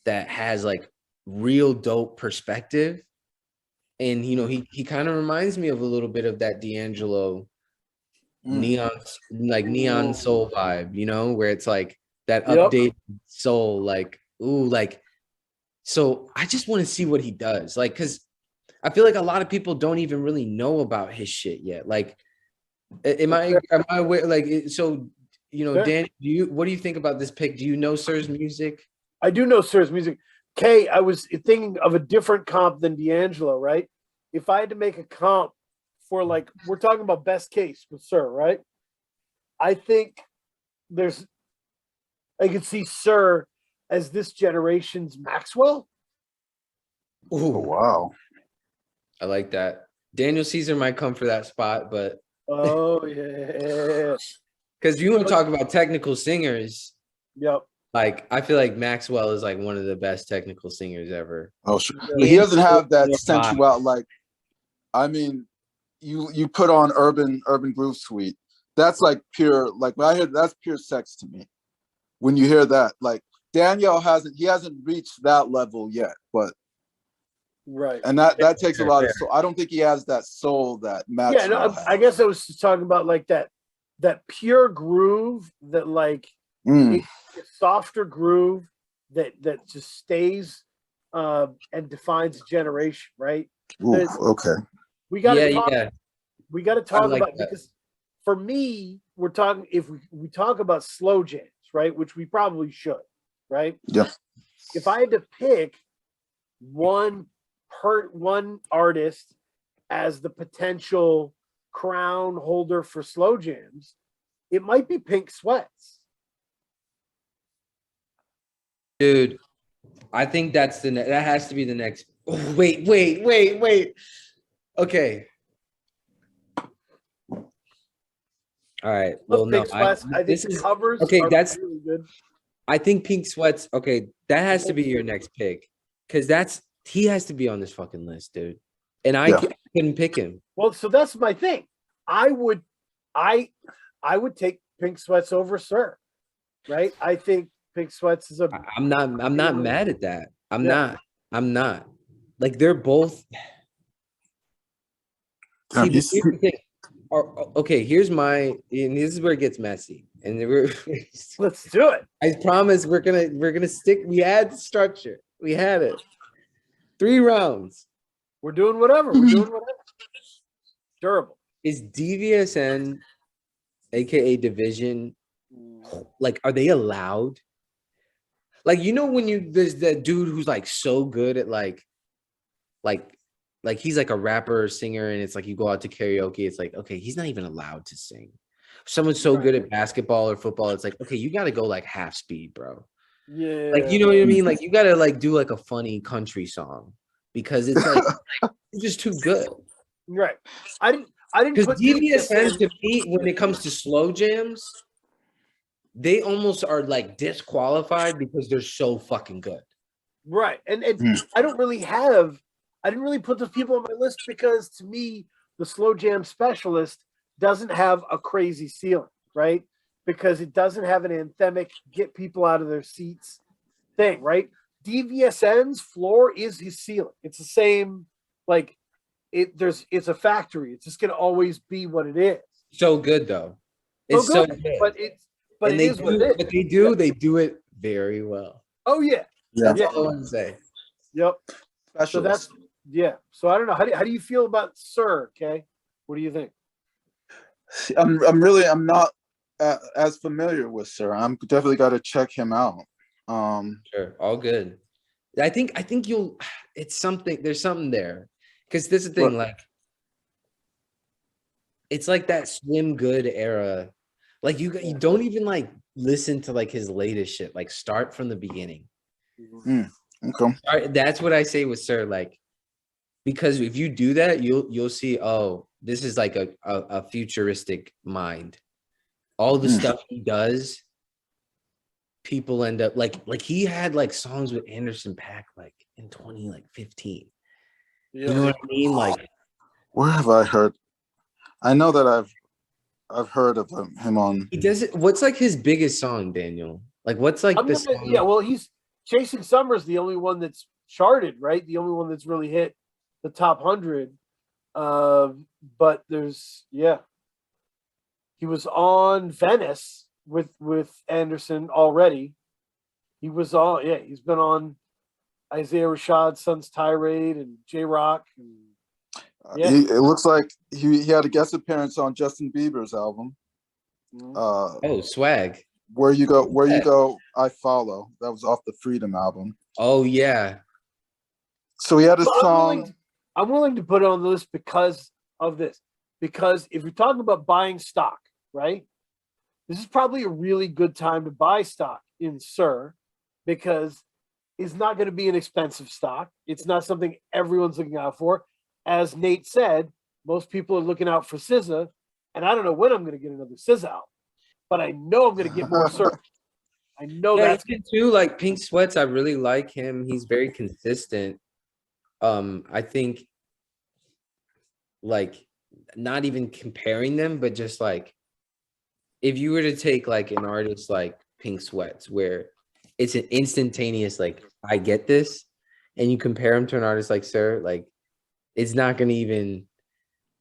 that has like real dope perspective. And, you know, he kind of reminds me of a little bit of that D'Angelo neon soul vibe, you know, where it's like that updated soul, like, ooh, like, so I just want to see what he does. Like, cause I feel like a lot of people don't even really know about his shit yet. Like, am I like, so, you know, Dan, what do you think about this pick? Do you know Sir's music? I do know Sir's music. Kay, I was thinking of a different comp than D'Angelo, right? If I had to make a comp for like, we're talking about best case with Sir, right? I think I could see Sir as this generation's Maxwell. Oh, wow. I like that. Daniel Caesar might come for that spot, but oh yeah. Because you want to talk about technical singers. Yep. Like, I feel like Maxwell is like one of the best technical singers ever. Oh, sure. But he doesn't have that sensual, like, I mean, you put on Urban Groove Suite. That's like pure, like when I hear that's pure sex to me. When you hear that, like Daniel hasn't reached that level yet, but right. And that takes a lot of soul. I don't think he has that soul that Maxwell has. I guess I was just talking about like that pure groove that like a softer groove that just stays and defines a generation, right? Ooh, okay. We got to talk. Yeah. We got to talk like about that. Because for me, we're talking if we talk about slow jams, right? Which we probably should, right? Yeah. If I had to pick one artist as the potential crown holder for slow jams, it might be Pink Sweats. Dude, I think that's that has to be the next. Oh, wait. Okay. All right. Well, no, I think this the covers that's really good. I think Pink Sweats. Okay, that has to be your next pick because he has to be on this fucking list, dude. And I couldn't pick him. Well, so that's my thing. I would take Pink Sweats over Sir, right? I think Pink Sweats is a. I'm not mad at that. I'm not. Like they're both. See, here's the thing. Okay, here's and this is where it gets messy. And let's do it. I promise we're gonna stick. We had structure. We had it. 3 rounds. We're doing whatever. Durable. Is DVSN, aka Division, like, are they allowed? Like, you know, when there's that dude who's like so good at like he's like a rapper or singer, and it's like you go out to karaoke, it's like, okay, he's not even allowed to sing. Someone's so good at basketball or football, it's like, okay, you got to go like half speed, bro. Yeah. Like, you know what I mean? Like, you got to like do like a funny country song because it's like it's just too good. Right. I didn't because DVSN to me, when it comes to slow jams, they almost are like disqualified because they're so fucking good. Right. And Mm. I didn't really put those people on my list because to me, the slow jam specialist doesn't have a crazy ceiling, right? Because it doesn't have an anthemic get people out of their seats thing, right? DVSN's floor is his ceiling. It's the same, like it's a factory. It's just gonna always be what it is. So good though. So It's so good, good. but And it they is what do it what is. they do, they do it very well. Oh yeah. Yeah. That's Yeah. all I want to say. Yep. So Specialist. that's yeah. So I don't know. How do you feel about Sir? Okay. What do you think? I'm not as familiar with Sir. I'm definitely got to check him out. Sure, all good. I think you'll. It's something. There's something there, because this is the thing. But Like, it's like that Swim Good era. Like you don't even like listen to like his latest shit. Like start from the beginning. okay. That's what I say with Sir. Like, because if you do that, you'll see. Oh, this is like a futuristic mind. All the stuff he does, people end up like he had like songs with Anderson .Paak like in 2015. Yeah. You know what I mean? Like Where have I heard? I know that I've heard of him on. he does it. What's like his biggest song, Daniel? Like what's like the song? Yeah, well, he's Chasing Summer is the only one that's charted, right? The only one that's really hit the top 100. But there's he was on Venice with Anderson already. He was on he's been on Isaiah Rashad's Son's Tirade and J Rock. It looks like he had a guest appearance on Justin Bieber's album. Oh, swag. Where you go, I follow. That was off the Freedom album. Oh yeah. So he had a song. I'm willing to put it on the list because of this. Because if you're talking about buying stock, right? This is probably a really good time to buy stock in Sir, because it's not going to be an expensive stock. It's not something everyone's looking out for. As Nate said, most people are looking out for SZA, and I don't know when I'm going to get another SZA out, but I know I'm going to get more Sir. I know that's good too. Like Pink Sweats, I really like him. He's very consistent. I think like not even comparing them, but just like if you were to take like an artist like Pink Sweats, where it's an instantaneous, like, I get this, and you compare him to an artist like Sir, like, it's not gonna even,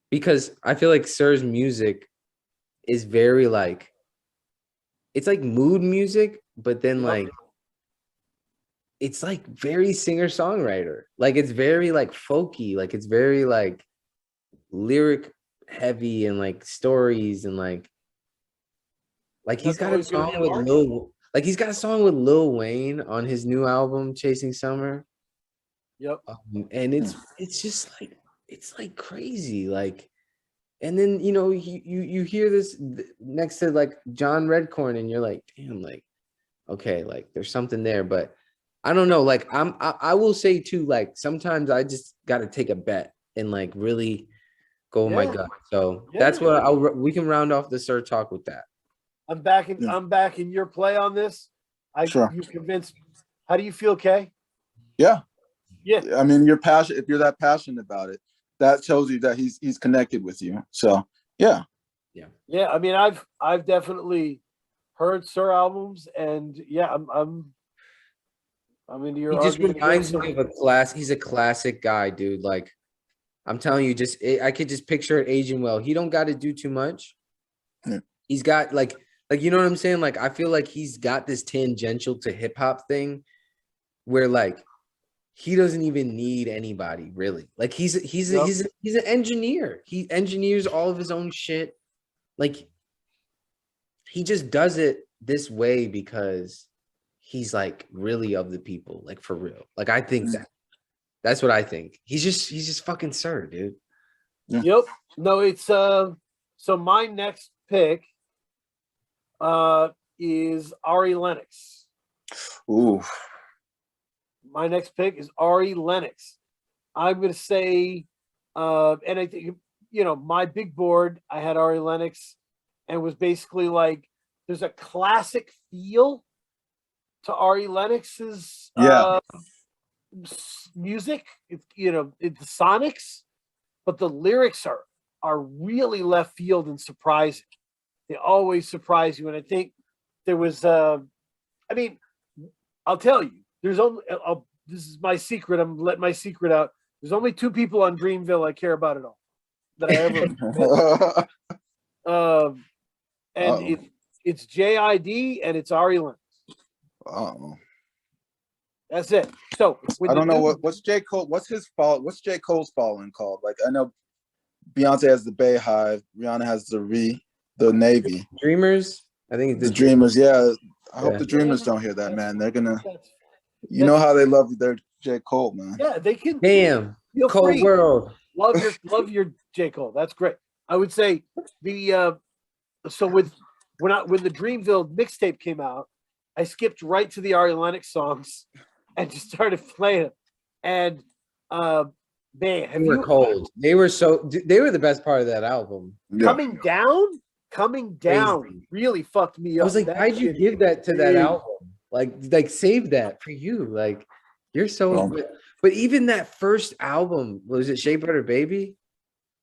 because I feel like Sir's music is very like, it's like mood music, but then like, it's like very singer-songwriter. Like it's very like folky, like it's very like lyric heavy and like stories and like he's got a song with he's got a song with Lil Wayne on his new album Chasing Summer. Yep. And it's just like it's like crazy, like, and then you know you hear this next to like John Redcorn and you're like, damn, like, okay, like there's something there, but I don't know, like I will say too, like sometimes I just got to take a bet and like really go with my gut. So that's what we can round off the Sir talk with that. I'm back in your play on this. Sure. You convinced. How do you feel, Kay? Yeah. Yeah. I mean, you're passionate. If you're that passionate about it, that tells you that he's connected with you. So yeah. Yeah. I mean, I've definitely heard Sir albums, and yeah, I'm into your. He just reminds me of a class. He's a classic guy, dude. Like, I'm telling you, I could just picture it aging well. He don't got to do too much. Yeah. He's got like you know what I'm saying? Like, I feel like he's got this tangential to hip hop thing where like he doesn't even need anybody really. Like he's an engineer. He engineers all of his own shit. Like he just does it this way because he's like really of the people, like for real. Like I think that's what I think. He's just fucking Sir, dude. Yeah. Yep. No, it's so my next pick is Ari Lennox. Ooh. My next pick is Ari Lennox. I'm gonna say and I think, you know, my big board, I had Ari Lennox, and was basically like there's a classic feel to Ari Lennox's music. It's it's the sonics, but the lyrics are really left field and surprising. They always surprise you, and I think there was. I mean, I'll tell you. There's only. This is my secret. I'm letting my secret out. There's only 2 people on Dreamville I care about at all that I ever. And it's JID and it's Ari Lennox. Oh, That's it. So I don't know what's J. Cole. What's his fault? What's J. Cole's following called? Like I know Beyonce has the Bay Hive, Rihanna has the Navy. Dreamers. I think it's the Dreamers. Yeah, I hope the Dreamers don't hear that, man. They're gonna. You know how they love their J. Cole, man. Yeah, they can. Damn. Feel Cold free. world. Love your J. Cole. That's great. I would say the so when the Dreamville mixtape came out, I skipped right to the Ari Lennox songs and just started playing them. And man, they were cold. They were the best part of that album. Yeah. Coming down really fucked me up. I was like, why'd you give that to that album? Like save that for you. Like you're so but even that first album, was it Shea Butter Baby?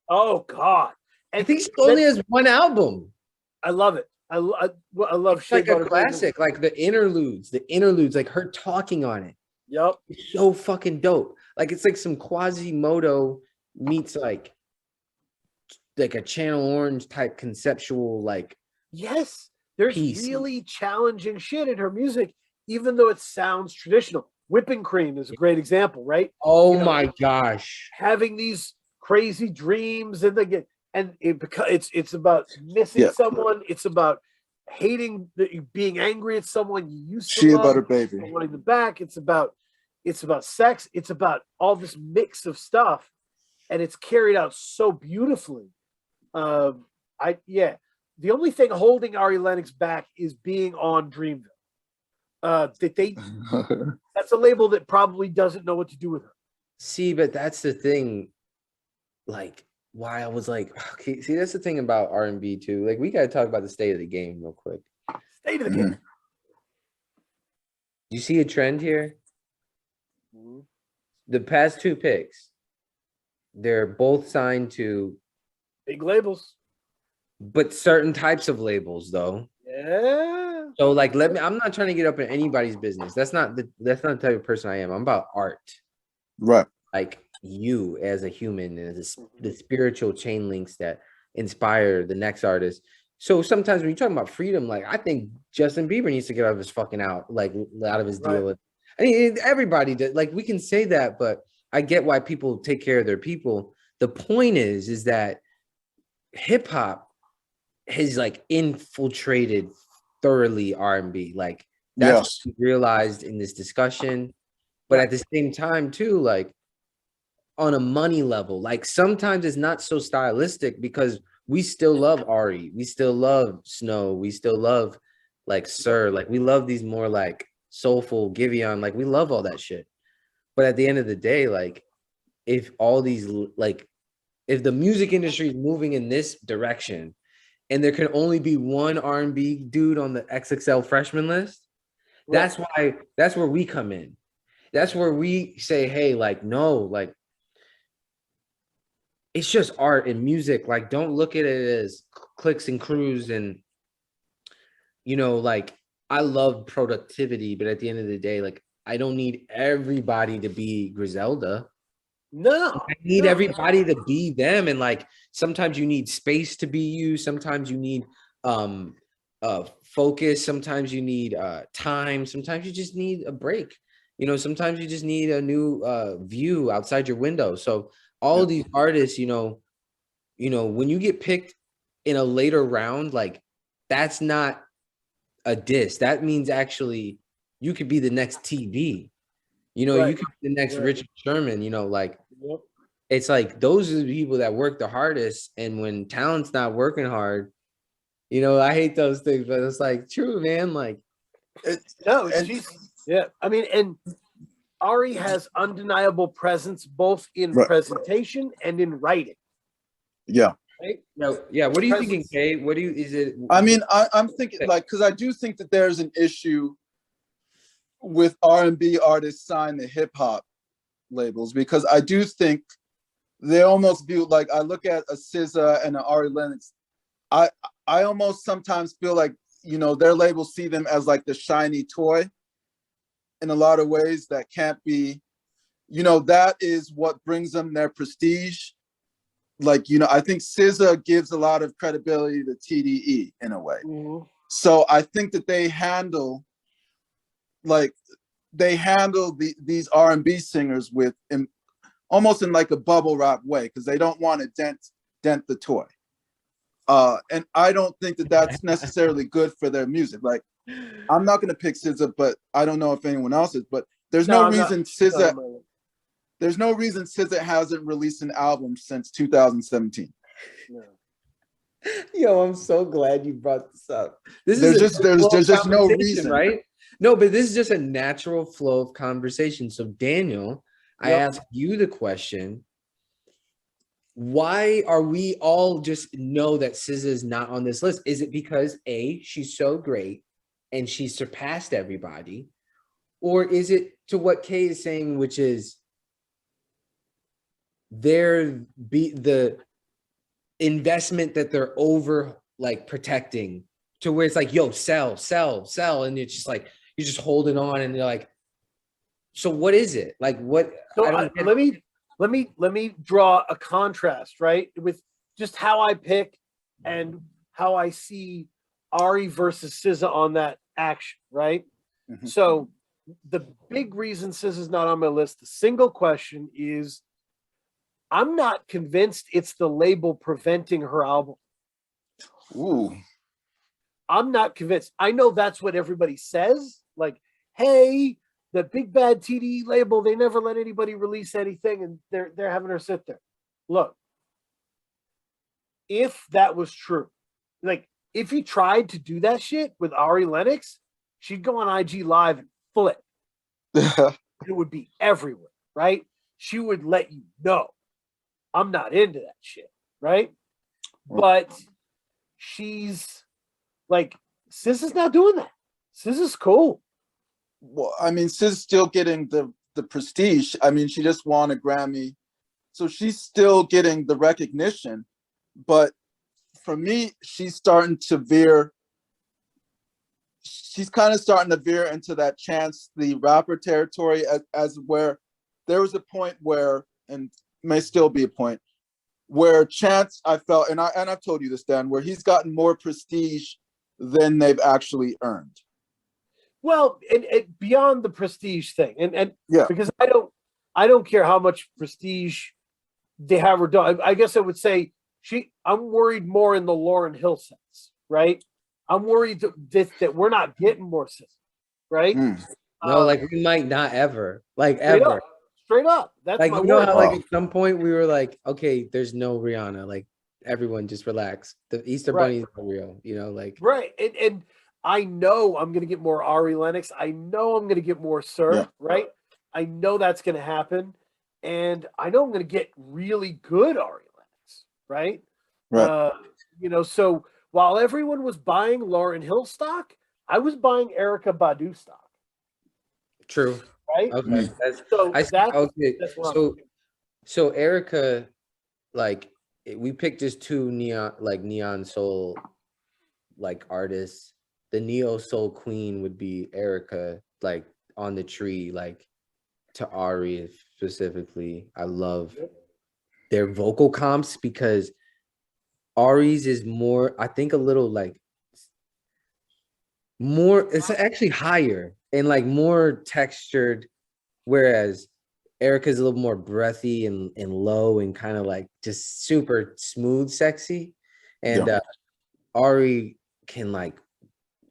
Oh God. And I think she only has one album. I love it. I love Shea Butter a classic, Baby. Like the interludes, like her talking on it. Yep. It's so fucking dope. Like it's like some Quasimodo meets like a Channel Orange type conceptual like yes. There's really challenging shit in her music, even though it sounds traditional. Whipping Cream is a great example, right? Oh my gosh. Having these crazy dreams and it's about missing someone. It's about hating being angry at someone you used to love. Butter Baby. Wanting them back. It's about sex. It's about all this mix of stuff, and it's carried out so beautifully. The only thing holding Ari Lennox back is being on Dreamville. That's a label that probably doesn't know what to do with her. See, but that's the thing. Like, why I was like, okay, see, that's the thing about R&B too. Like, we gotta talk about the state of the game real quick. State of the game. You see a trend here? The past 2 picks, they're both signed to big labels, but certain types of labels, though. Yeah. So, like, I'm not trying to get up in anybody's business. That's not the type of person I am. I'm about art. Right. Like you as a human and the spiritual chain links that inspire the next artist. So sometimes when you're talking about freedom, like I think Justin Bieber needs to get out of his fucking out of his deal with. I mean, everybody did. Like we can say that, but I get why people take care of their people. The point is that hip hop has like infiltrated thoroughly R&B. Like that's what we realized in this discussion. But at the same time, too, like on a money level, like sometimes it's not so stylistic because we still love Ari, we still love Snow, we still love like Sir, like we love these more like soulful Giveon, like we love all that shit. But at the end of the day, like if all these like if the music industry is moving in this direction and there can only be one R&B dude on the XXL freshman list, that's where we come in. That's where we say, hey, like, no, like, it's just art and music. Like, don't look at it as clicks and crews. And, you know, like, I love productivity, but at the end of the day, like, I don't need everybody to be Griselda. No. I need everybody to be them. And, like, sometimes you need space to be you. Sometimes you need focus. Sometimes you need time. Sometimes you just need a break. You know, sometimes you just need a new view outside your window. So all of these artists, you know, when you get picked in a later round, like that's not a diss. That means actually you could be the next TV. You know, you could be the next Richard Sherman. You know, like it's like those are the people that work the hardest. And when talent's not working hard, you know, I hate those things, but it's like true, man. Like yeah, I mean, and Ari has undeniable presence both in presentation and in writing. Yeah. Right? Yeah. What are you thinking, Kay? Is it? I mean, I'm thinking like, because I do think that there's an issue with R&B artists signed to hip hop labels, because I do think they almost view, like, I look at a SZA and an Ari Lennox. I almost sometimes feel like, you know, their labels see them as like the shiny toy in a lot of ways that can't be, you know, that is what brings them their prestige. Like, you know, I think SZA gives a lot of credibility to TDE in a way. Mhm. So I think that they handle these R&B singers with almost in like a bubble wrap way, because they don't want to dent the toy. And I don't think that that's necessarily good for their music. Like, I'm not going to pick SZA, but I don't know if anyone else is, but there's no reason SZA hasn't released an album since 2017. No. Yo, I'm so glad you brought this up. There's just no reason, right? No, but this is just a natural flow of conversation. So Daniel, I asked you the question, why are we all just know that SZA is not on this list? Is it because A, she's so great and she surpassed everybody? Or is it to what Kay is saying, which is the investment that they're over like protecting, to where it's like, yo, sell, and it's just like you're just holding on, and you're like, so what is it? Like, what? So let me draw a contrast, right, with just how I pick and how I see Ari versus SZA on that action, right? Mm-hmm. So the big reason SZA's not on my list, the single question is, I'm not convinced it's the label preventing her album. Ooh. I'm not convinced. I know that's what everybody says. Like, hey, the big bad TDE label, they never let anybody release anything, and they're having her sit there. Look, if that was true, like if you tried to do that shit with Ari Lennox, she'd go on IG Live and flip. It would be everywhere, right? She would let you know, I'm not into that shit, right? But she's like, SZA's not doing that. SZA's cool. Well, I mean, SZA's still getting the prestige. I mean, she just won a Grammy, so she's still getting the recognition. But for me, she's starting to veer. She's kind of starting to veer into that Chance the Rapper territory, as where there was a point where, and may still be a point, where Chance, I felt, and I've told you this, Dan, where he's gotten more prestige than they've actually earned. Well, and beyond the prestige thing, and yeah, because I don't care how much prestige they have her done. I guess I would say I'm worried more in the Lauryn Hill sense, right? I'm worried that we're not getting more SZA, right? No, like we might not ever, like straight ever. Straight up. That's like, my you know word. how like at some point we were like, okay, there's no Rihanna. Like everyone just relax. The Easter Bunny is real, you know, like right. And I know I'm gonna get more Ari Lennox. I know I'm gonna get more Sir, right? I know that's gonna happen. And I know I'm gonna get really good Ari Lennox, right? Right. You know, so while everyone was buying Lauryn Hill stock, I was buying Erykah Badu stock. True. Right. Okay. So Erykah, like we picked just two neon soul like artists. The neo soul queen would be Erykah, like on the tree, like to Ari specifically. I love their vocal comps because Ari's is more, I think, a little like more, it's actually higher and like more textured, whereas Erykah's a little more breathy and low and kind of like just super smooth, sexy. And Ari can like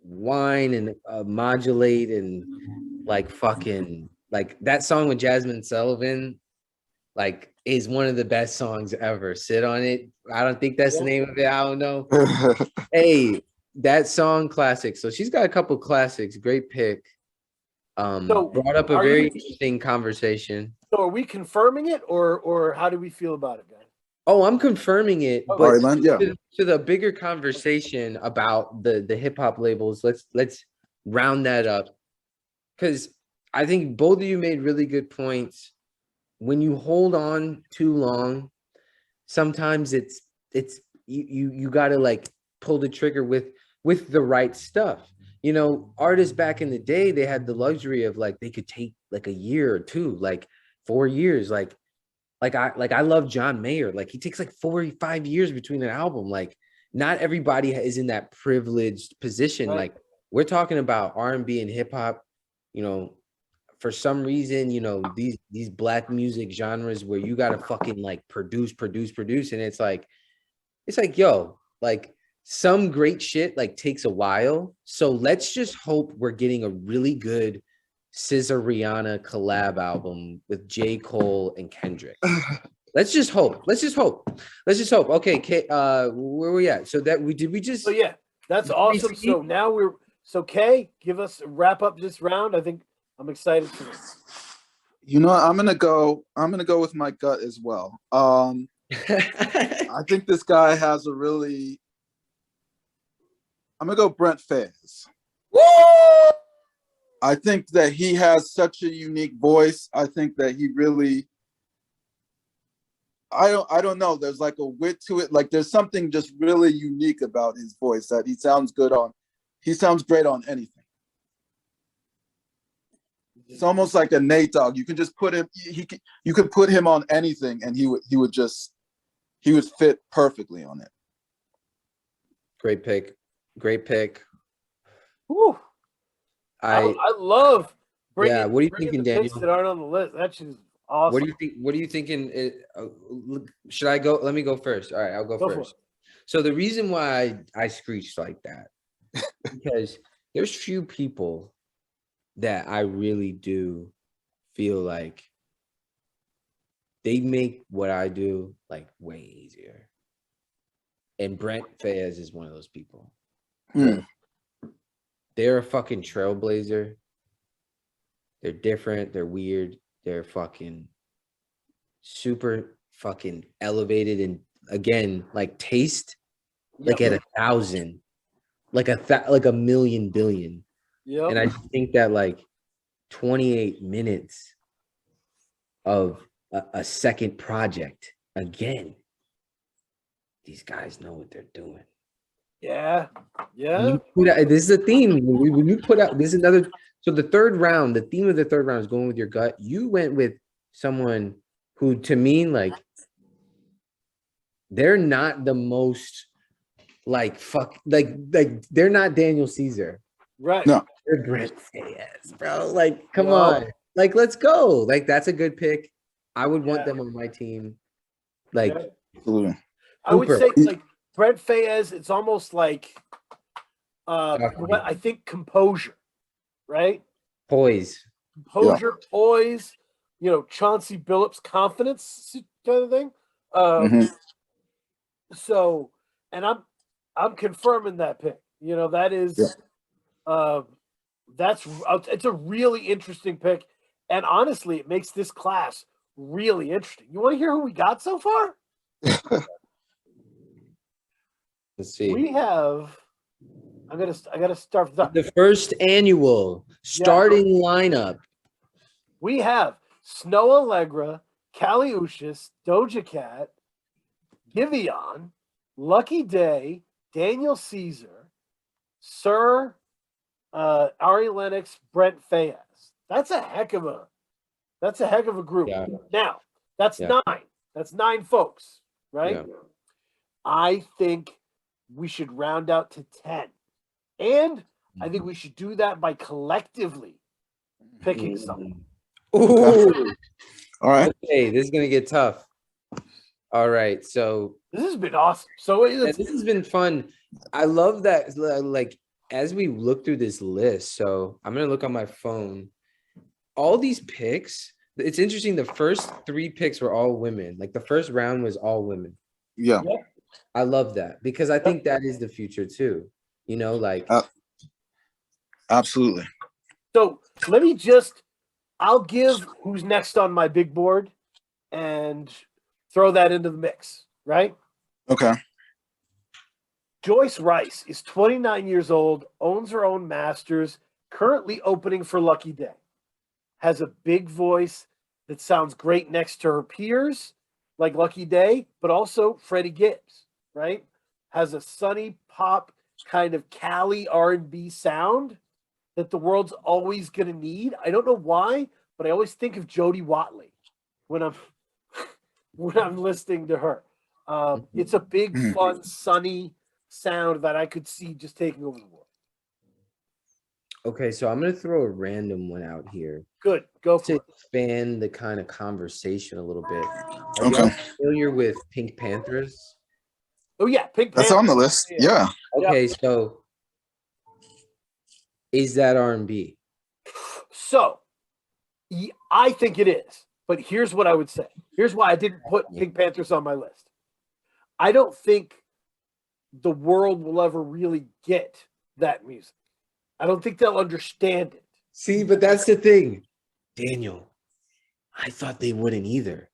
whine and modulate and like fucking like that song with Jasmine Sullivan, like is one of the best songs ever. Sit on It. I don't think that's the name of it. I don't know. Hey, that song classic. So she's got a couple classics. Great pick. So brought up a very interesting conversation. So are we confirming it or how do we feel about it, guys? Oh, I'm confirming it, but to the bigger conversation about the hip hop labels, let's round that up, because I think both of you made really good points when you hold on too long, sometimes it's you got to like pull the trigger with the right stuff. You know, artists back in the day, they had the luxury of like they could take like a year or two, like 4 years, I love John Mayer. Like he takes like 45 years between an album. Like not everybody is in that privileged position. Right. Like we're talking about R&B and hip hop, you know, for some reason, you know, these black music genres where you gotta fucking like produce, and it's like, yo, like some great shit like takes a while. So let's just hope we're getting a really good SZA Rihanna collab album with J. Cole and Kendrick. Let's just hope. Okay, where we at? So that we just. So yeah, that's awesome. So now Kay, give us a wrap up this round. I think I'm excited for this. You know, I'm gonna go with my gut as well. I think this guy has a really. I'm gonna go Brent Faiyaz. Woo! I think that he has such a unique voice. I think that he really. I don't know. There's like a wit to it. Like there's something just really unique about his voice that he sounds good on. He sounds great on anything. It's almost like a Nate Dogg. You can just put him. You could put him on anything, and he would fit perfectly on it. Great pick. Woo. I love bringing. Yeah, what are you thinking, the picks Daniel? that aren't on the list. That shit is awesome. What are you thinking? Should I go? Let me go first. All right, I'll go first. So the reason why I screeched like that because there's few people that I really do feel like they make what I do like way easier. And Brent Faiyaz is one of those people. They're a fucking trailblazer. They're different. They're weird. They're fucking super fucking elevated. And again, like taste, like at 1,000, like a million billion. Yeah. And I think that like 28 minutes of a second project, again, these guys know what they're doing. Yeah. This is a theme. When you put out, this is another. So the third round, the theme of the third round is going with your gut. You went with someone who, to me, like, they're not the most like they're not Daniel Caesar. Right. No. They're Brent Faiyaz, bro. Like, come on. Like, let's go. Like, that's a good pick. I would want them on my team. Like, I would say like Brent Faiyaz, it's almost like what I think composure, right? Poise, poise, you know, Chauncey Billups confidence kind of thing. So, and I'm confirming that pick. You know, that is it's a really interesting pick. And honestly, it makes this class really interesting. You want to hear who we got so far? Let's see. We have. I gotta start with the first annual starting lineup. We have Snow Allegra, Kali Uchis, Doja Cat, Giveon, Lucky Day, Daniel Caesar, Sir, Ari Lennox, Brent Faiyaz. That's a heck of a group. Yeah. Now, that's 9. That's 9 folks, right? Yeah. I think we should round out to 10. And I think we should do that by collectively picking someone. Ooh. All right. Okay, this is gonna get tough. All right, so this has been awesome. So this has been fun. I love that. Like as we look through this list, so I'm gonna look on my phone. All these picks. It's interesting. The first 3 picks were all women. Like the first round was all women. Yeah. I love that because I think that is the future too. You know, like absolutely. So I'll give who's next on my big board and throw that into the mix, right? Okay. Joyce Rice is 29 years old, owns her own masters, currently opening for Lucky Day. Has a big voice, that sounds great next to her peers, like Lucky Day, but also Freddie Gibbs, right? Has a sunny pop kind of Cali R&B sound that the world's always going to need. I don't know why, but I always think of Jody Watley when I'm when I'm listening to her. It's a big, fun, sunny sound that I could see just taking over the world. Okay, so I'm gonna throw a random one out here Good, go for to it. expand the kind of conversation a little bit. Are Okay. y'all familiar with Pink Panthers? Oh yeah, Pink That's Panther. on the list. Yeah. Okay, so is that R&B? So I think it is, but here's what I would say. Here's why I didn't put Pink Panthers on my list. I don't think the world will ever really get that music. I don't think they'll understand it. See, but that's the thing, Daniel. I thought they wouldn't either.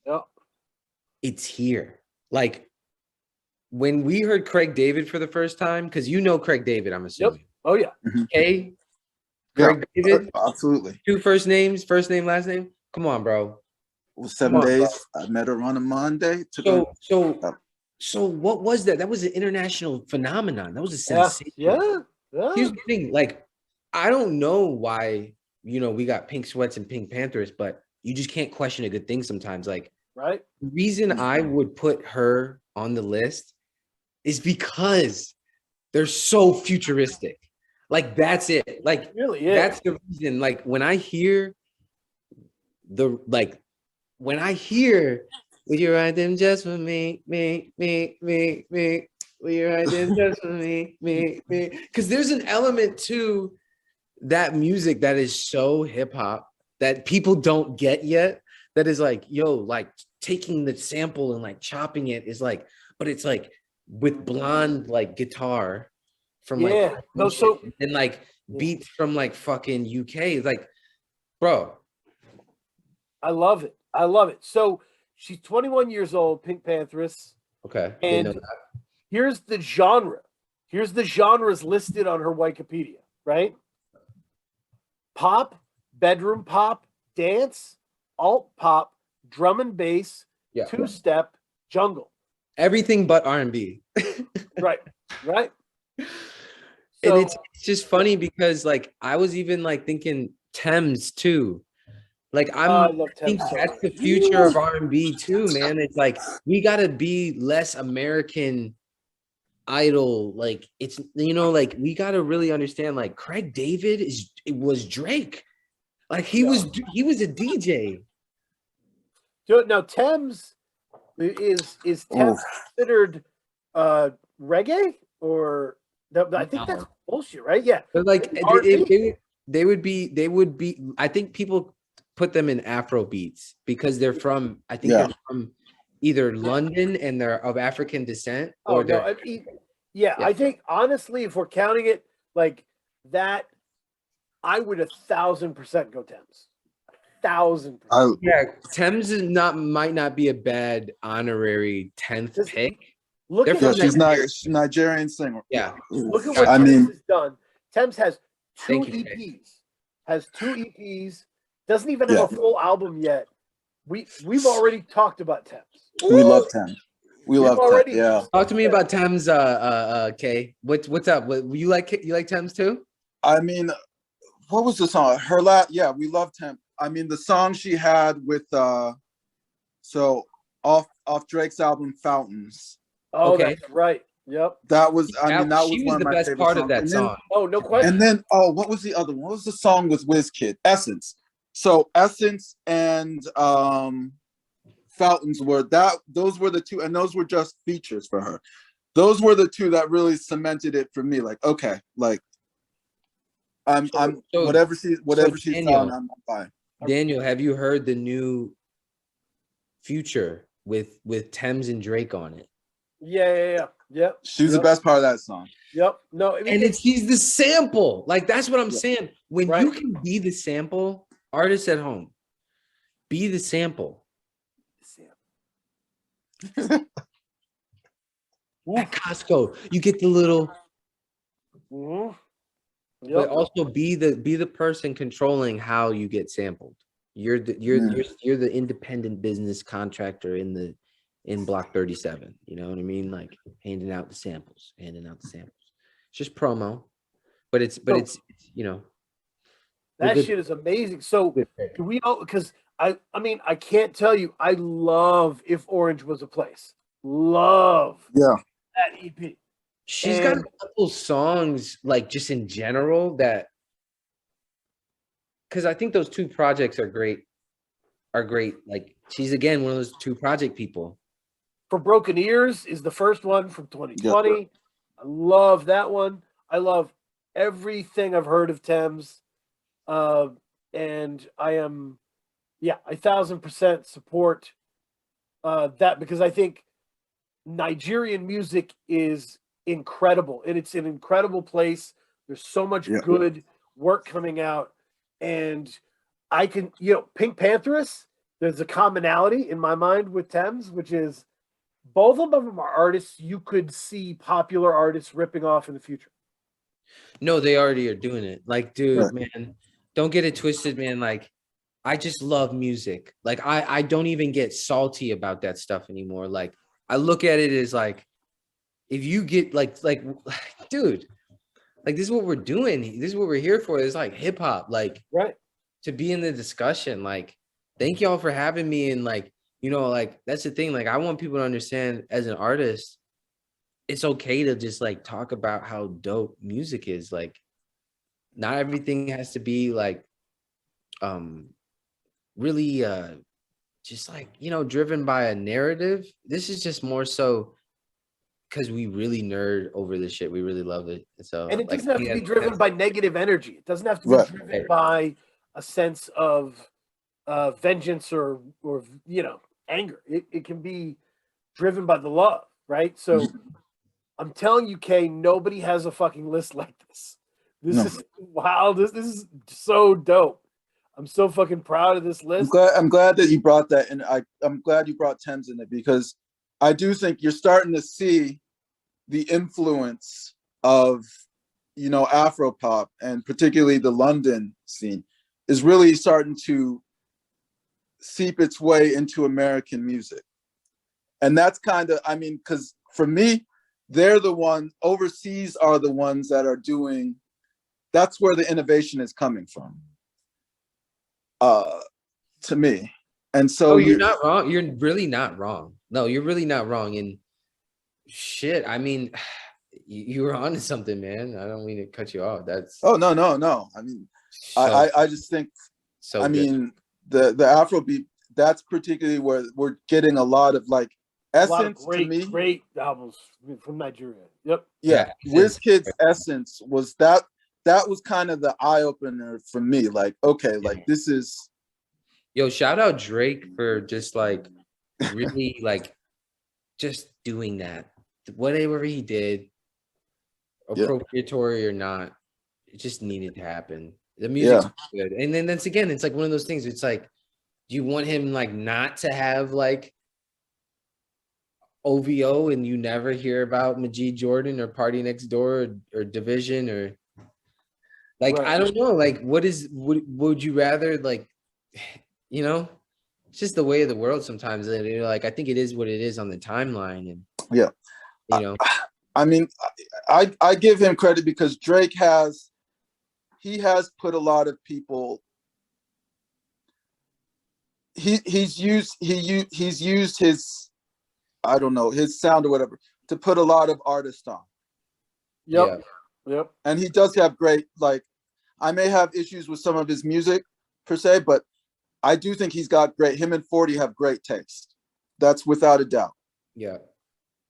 Yep. It's here. Like when we heard Craig David for the first time, because you know Craig David, I'm assuming. Oh yeah. Okay. Yeah, Craig David, absolutely. 2 first names, first name, last name. Come on, bro. It was 7 days. I met her on a Monday. So what was that? That was an international phenomenon. That was a sensation. Yeah. Here's the thing, like, I don't know why, we got pink sweats and Pink Panthers, but you just can't question a good thing sometimes. Like, Right. the reason I would put her on the list is because they're so futuristic. Like, that's it. Like, It really is. that's the reason. Like, when I hear will you write them just for me, will you write them just for me. Because there's an element to that music that is so hip hop that people don't get yet. That is like, like taking the sample and like chopping it is like, but it's like with blonde like guitar from like and like beats from like fucking UK. It's like, bro. I love it. I love it. So she's 21 years old, Pink Pantheress. Okay. And here's the genre. Here's the genres listed on her Wikipedia, right? Pop, bedroom pop, dance, alt pop, drum and bass, two-step, jungle. Everything but R&B. Right. And So, it's just funny because like I was even like thinking Thames too. Like I think that's the future of R&B too, man. It's like we gotta be less American Idol. Like it's like we gotta really understand. Like Craig David was Drake. Like he was a DJ. Now Thames is Thames considered reggae or? I think that's bullshit, right? Yeah. But like they would be. I think people put them in Afro beats because they're from. I think they're from either London and they're of African descent. Or I think honestly, if we're counting it like that, I would 1,000% go Thames. 1,000%. Yeah, Thames might not be a bad honorary 10th pick. Look at she's Nigerian singer. Yeah. Look at what Thames has done. Thames has two EPs. Doesn't even have a full album yet. We've already talked about Thames. We love Thames. We love Thames. Yeah. Talk to me about Thames, Kay. What's up? You like Thames too? I mean, what was the song? We love Thames. I mean, the song she had with off Drake's album Fountains. Oh, okay. That's right. Yep. That was one of the my best favorite part songs. of that song. Oh, no question. And then what was the other one? What was the song with WizKid? Essence. So Essence and Fountains those were the two, and those were just features for her. Those were the two that really cemented it for me. Like, okay, like I'm whatever she's on, I'm fine. Daniel, have you heard the new Future with Thames and Drake on it? Yeah. She's the best part of that song. Yep. No, I mean, he's the sample. Like that's what I'm saying. When you can be the sample, artists at home, be the sample. At Costco, you get the little. But also be the person controlling how you get sampled. You're the independent business contractor in block 37. You know what I mean? Like handing out the samples. It's just promo, but it's you know, That good. shit is amazing. So Good. can we all, because I mean, I can't tell you, I love If Orange Was a Place. Love Yeah. that EP. She's got And a couple songs like just in general that, because I think those two projects are great. Like she's again one of those two project people. For Broken Ears is the first one from 2020. Yeah. I love that one. I love everything I've heard of Thames. And I am, 1,000% support that, because I think Nigerian music is incredible and it's an incredible place. There's so much good work coming out, and I can, Pink Pantheress, there's a commonality in my mind with Thames, which is both of them are artists you could see popular artists ripping off in the future. No, they already are doing it. Like, dude, man, don't get it twisted, man. Like, I just love music. Like, I don't even get salty about that stuff anymore. Like, I look at it as like, if you get like, dude, like this is what we're doing. This is what we're here for. It's like hip hop. Like, right. To be in the discussion. Like, thank y'all for having me. And like, like that's the thing. Like, I want people to understand as an artist, it's okay to just like talk about how dope music is. Like, not everything has to be like, really, just like, driven by a narrative. This is just more so because we really nerd over this shit. We really love it. So, And it like, doesn't have to be driven by negative energy. It doesn't have to be driven by a sense of vengeance or anger. It can be driven by the love, right? So I'm telling you, Kay, nobody has a fucking list like this. This is wild. This is so dope. I'm so fucking proud of this list. I'm glad that you brought that in. I'm glad you brought Thames in it, because I do think you're starting to see the influence of, Afropop, and particularly the London scene is really starting to seep its way into American music. And that's kind of, because for me, they're the ones, overseas are the ones that are doing, that's where the innovation is coming from, to me. And so you're not wrong. You're really not wrong. No, you're really not wrong. And shit, I mean, you were onto something, man. I don't mean to cut you off. That's no. I mean, I just think, so I mean, the Afrobeat, that's particularly where we're getting a lot of like Essence, great, to me. Great albums from Nigeria. Yep. Yeah. WizKid's Essence was that was kind of the eye opener for me. Like, okay, like this is. Yo, shout out Drake for just like really like just doing that. Whatever he did, appropriatory or not, it just needed to happen. The music's good. And then that's again, it's like one of those things. It's like, do you want him like not to have like OVO and you never hear about Majid Jordan or Party Next Door or Division or like, I don't know. Like, would you rather like, it's just the way of the world sometimes. Like, I think it is what it is on the timeline. And I mean, I give him credit because Drake has put a lot of people. He's used his, I don't know, his sound or whatever to put a lot of artists on. Yep. And he does have great, like, I may have issues with some of his music per se, but I do think he's got great, him and 40 have great taste. That's without a doubt. Yeah.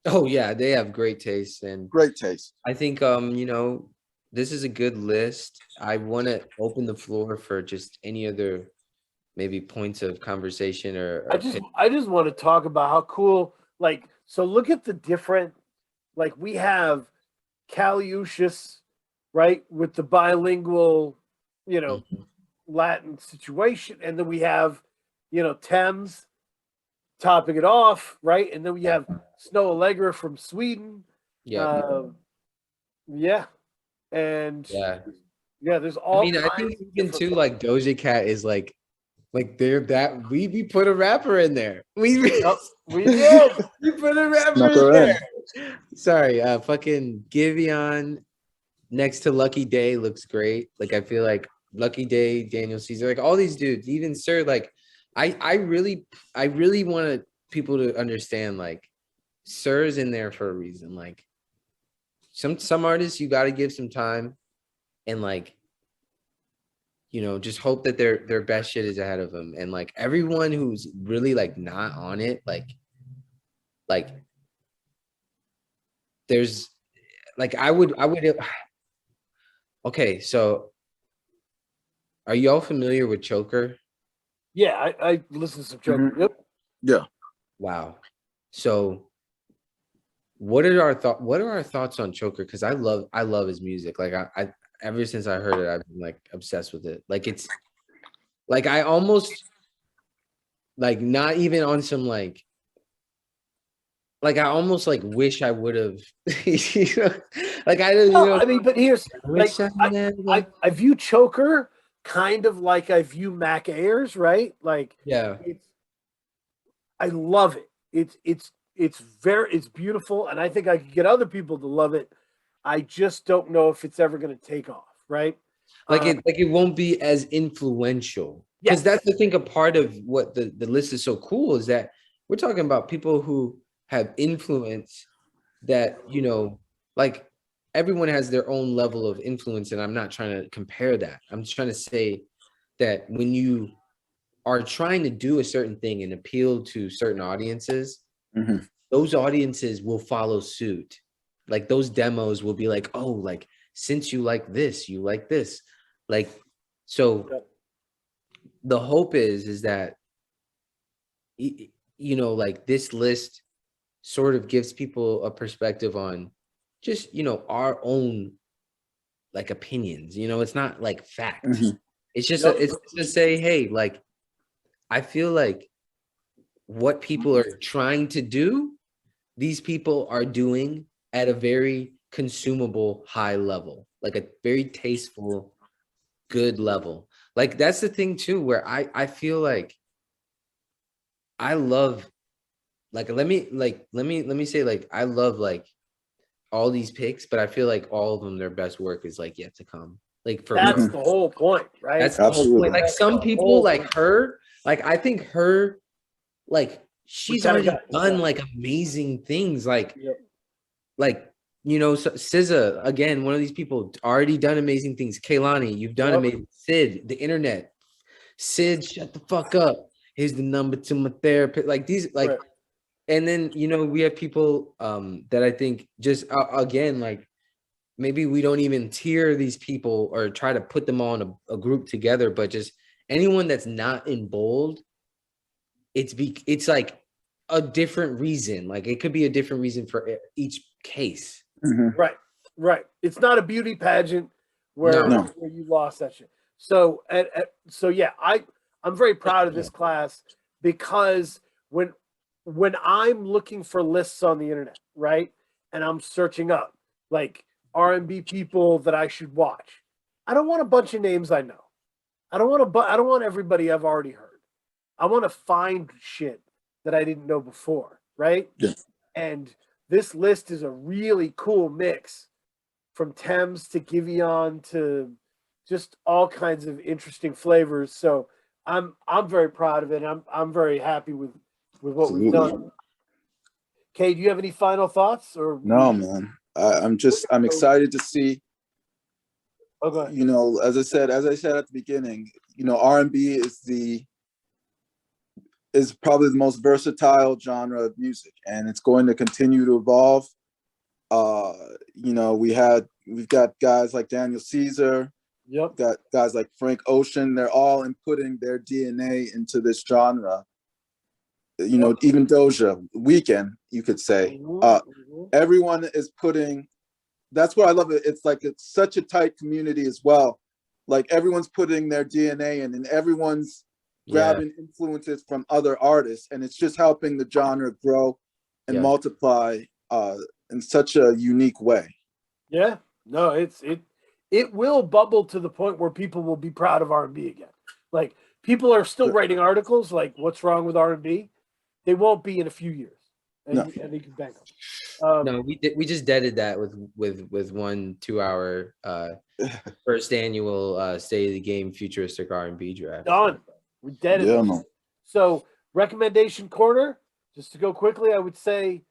Oh yeah, they have great taste and great taste. I think this is a good list. I want to open the floor for just any other maybe points of conversation or I just want to talk about how cool, like, so look at the different, like, we have Caliucius, right, with the bilingual, Latin situation, and then we have, Thames topping it off, right, and then we have Snow Allegra from Sweden. And there's all. I mean, I think even too, like Doja Cat is like Like we put a rapper in there. Yep, we did. We put a rapper Snuck in her in. there. Sorry, fucking Giveon next to Lucky Day looks great. Like I feel like Lucky Day, Daniel Caesar, like all these dudes, even Sir, like I really wanted people to understand like Sir's in there for a reason. Like some artists you got to give some time and like just hope that their best shit is ahead of them. And like everyone who's really like not on it, like there's like I would okay, so are y'all familiar with Choker? Yeah, I listened to some Joker. Mhm. Yep. Yeah. Wow. So what are our thoughts on Choker? Because I love his music. Like I ever since I heard it, I've been like obsessed with it. Like it's like I almost like not even on some like I almost like wish I would have like I don't No, I mean, but here's like wish I never. I view Choker kind of like I view Mac Ayers, right? Like Yeah. I love it. It's beautiful, and I think I could get other people to love it. I just don't know if it's ever going to take off, right? Like it won't be as influential. Because Yes. that's I think a part of what the list is so cool is that we're talking about people who have influence that, like everyone has their own level of influence. And I'm not trying to compare that. I'm just trying to say that when you are trying to do a certain thing and appeal to certain audiences, Mhm. those audiences will follow suit. Like those demos will be like, oh, like since you like this, you like this. Like, so Yep. the hope is that, like this list sort of gives people a perspective on just, our own like opinions, it's not like fact. Mhm. It's just, Yep. it's just to say, hey, like, I feel like what people are trying to do, these people are doing at a very consumable high level, like a very tasteful, good level. Like that's the thing too, where I feel like I love like let me say like I love like all these picks, but I feel like all of them their best work is like yet to come. Like for That's real. the whole point, right? That's the whole point. Absolutely. Like That's some the people whole like point. her, like I think her like We she's kind of already got done like amazing things Yep. like so SZA again, one of these people already done amazing things. Kaylani, you've done Yep. amazing. Sid, the internet. Sid, shut the fuck up. Here's the number to my therapist. Like these, like, Right. and then we have people that I think just again, like maybe we don't even tier these people or try to put them all in a group together, but just anyone that's not in bold, it's like a different reason. Like it could be a different reason for each case. Mhm. Right. Right. It's not a beauty pageant where No. where you lost that shit. So so yeah, I'm very proud of this class because when I'm looking for lists on the internet, right, and I'm searching up like R&B people that I should watch, I don't want a bunch of names I know. I don't want everybody I've already heard. I want to find shit that I didn't know before, right? Yeah. And this list is a really cool mix from Thames to Giveon to just all kinds of interesting flavors. So I'm very proud of it. I'm very happy with what we've Absolutely. done. Kay, do you have any final thoughts or No, man. I'm excited to see, okay. as I said at the beginning, R&B is probably the most versatile genre of music, and it's going to continue to evolve. We've got guys like Daniel Caesar, Yep. got guys like Frank Ocean. They're all inputting their DNA into this genre. Even Doja, Weekend, you could say. Everyone is putting. That's what I love it. It's like it's such a tight community as well. Like everyone's putting their DNA in, and everyone's grabbing influences from other artists, and it's just helping the genre grow and multiply in such a unique way. Yeah. No, it will bubble to the point where people will be proud of R&B again. Like people are still writing articles like "What's wrong with R&B?" They won't be in a few years, and, No. and you can bank them. No, we just deaded that with 1 2-hour first annual State of the Game futuristic R&B draft. Done. We dead Yeah, it. man. So recommendation corner, just to go quickly, I would say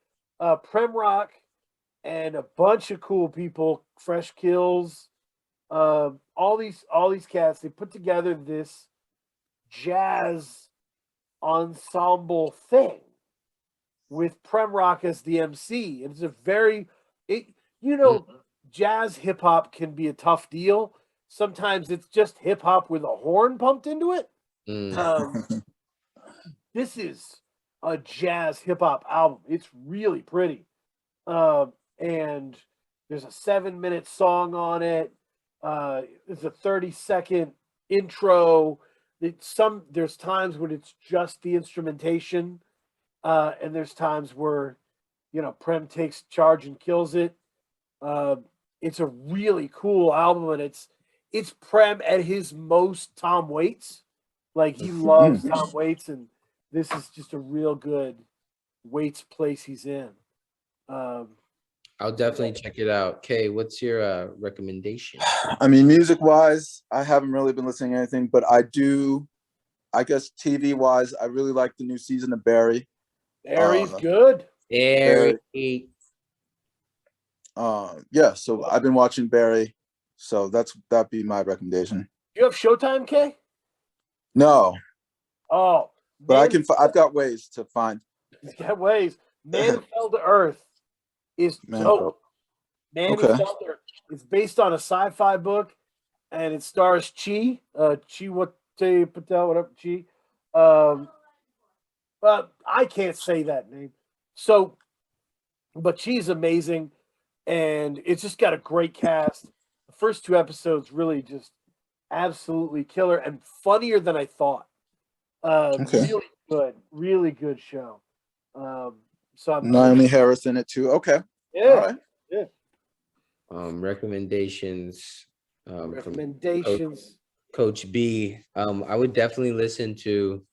Prem Rock and a bunch of cool people, Fresh Kills, all these cats, they put together this jazz ensemble thing with Prem Rock as the MC. It's a very jazz hip hop can be a tough deal. Sometimes it's just hip hop with a horn pumped into it. This is a jazz hip hop album. It's really pretty. And there's a 7-minute song on it. There's a 30-second intro. There's times when it's just the instrumentation. And there's times where, Prem takes charge and kills it. It's a really cool album, and it's Prem at his most Tom Waits. Like, he loves Tom Waits, and this is just a real good Waits place he's in. Um, I'll definitely check it out. Kay, what's your recommendation? I mean, music-wise, I haven't really been listening to anything, but I guess TV-wise, I really like the new season of Barry. Barry's good. Barry. Yeah, so I've been watching Barry, so that'd be my recommendation. You have Showtime, Kay? No, Oh, but I've got ways to find. He's got ways. Man Who Fell to Earth is dope. Man Who Fell to Earth. It's based on a sci-fi book, and it stars Chiwetel Patel, whatever, Chi. But I can't say that name. So, but she's amazing, and it's just got a great cast. The first 2 episodes really just absolutely killer and funnier than I thought. Really good show. So I'm Naomi Harris in it too. Okay. Yeah. All right. Yeah. Recommendations. Recommendations. Coach B. I would definitely listen to.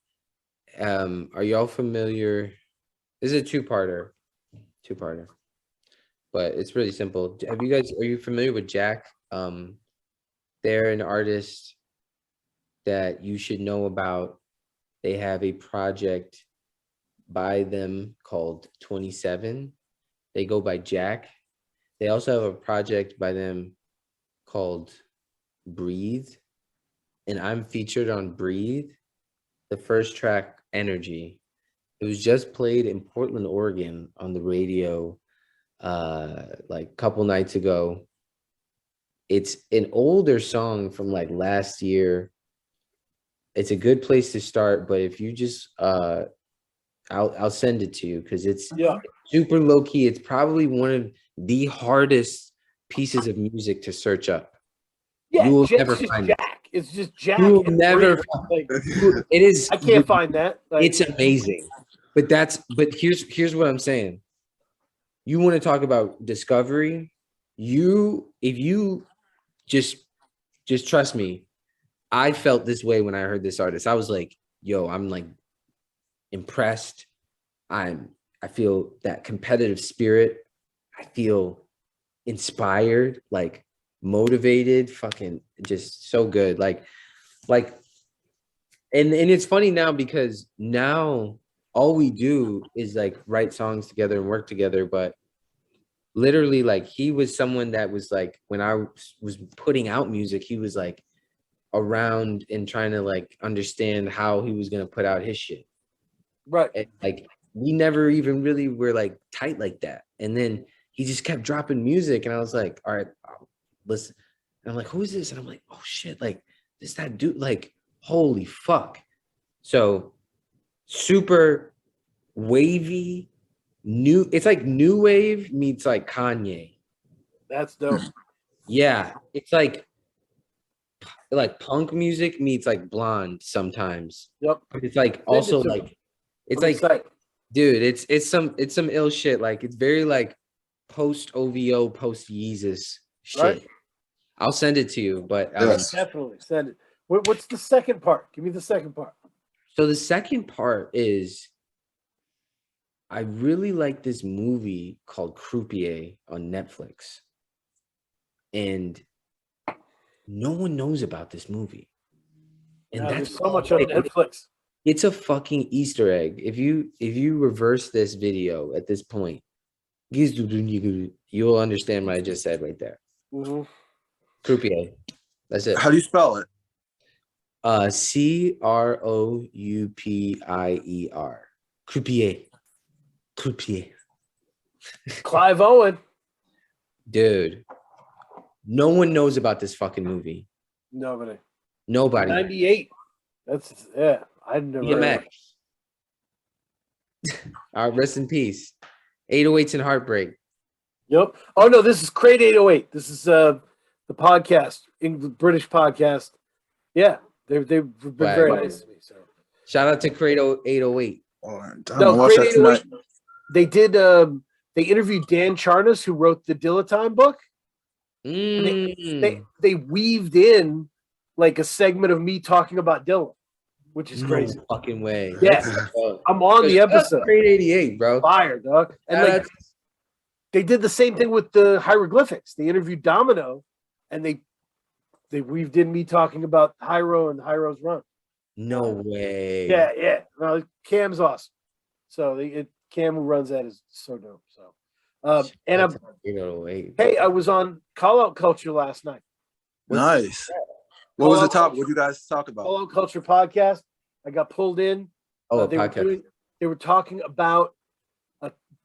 Are y'all familiar? This is a two-parter, but it's really simple. Are you familiar with Jack? They're an artist that you should know about. They have a project by them called 27. They go by Jack. They also have a project by them called Breathe, and I'm featured on Breathe, the first track, Energy. It was just played in Portland, Oregon on the radio like a couple nights ago. It's an older song from like last year. It's a good place to start, but if you just I'll send it to you because it's super low key. It's probably one of the hardest pieces of music to search up. Yeah, you will never find Jack. it. It's just Jack. You will never. It is. I can't find that. It's amazing, but here's what I'm saying. You want to talk about discovery? If you just trust me. I felt this way when I heard this artist. I was like, yo, I'm like impressed. I feel that competitive spirit. I feel inspired, like motivated, fucking just so good. Like, and it's funny now because now all we do is like write songs together and work together. But literally, like, he was someone that was like, when I was putting out music, he was like around and trying to like understand how he was gonna put out his shit. Right. And, like, we never even really were like tight like that. And then he just kept dropping music, and I was like, all right, listen. And I'm like, who is this? And I'm like, oh shit, like this that dude, like, holy fuck. So super wavy, new. It's like new wave meets like Kanye. That's dope. Yeah, it's like punk music meets like Blonde sometimes. Yep. But it's like also like it's like excited. Dude, it's some ill shit. Like, it's very like post OVO, post Yeezus shit. Right. I'll send it to you, but Yes. Definitely send it. What's the second part? Give me the second part. So the second part is I really like this movie called Croupier on Netflix. And no one knows about this movie. And Yeah, that's there's so much on Netflix. It's a fucking Easter egg. If you reverse this video at this point, you'll understand what I just said right there. Mm-hmm. Croupier. That's it. How do you spell it? Croupier. Croupier. Croupier. Clive Owen. Dude. No one knows about this fucking movie. Nobody. 98. That's I never. DMX. All right, rest in peace. 808s and Heartbreak. Yep. Oh no, this is Crate 808. This is the podcast, British podcast. Yeah, they've been very nice to me. So shout out to Crate 808. No, Crate 808. They did. They interviewed Dan Charnas, who wrote the Dilettante book. They weaved in like a segment of me talking about Dylan, which is crazy. No fucking way. Yeah, I'm on the episode. Crate 88, bro. Fire, dog. And like they did the same thing with the hieroglyphics. They interviewed Domino, and they weaved in me talking about Hyro and Hyro's run. No way. Yeah. No, Cam's awesome. So Cam who runs that is so dope. So, and I was on Call Out Culture last night. Nice. What was the topic? What did you guys talk about? Call Out Culture podcast. I got pulled in. Podcast. They were talking about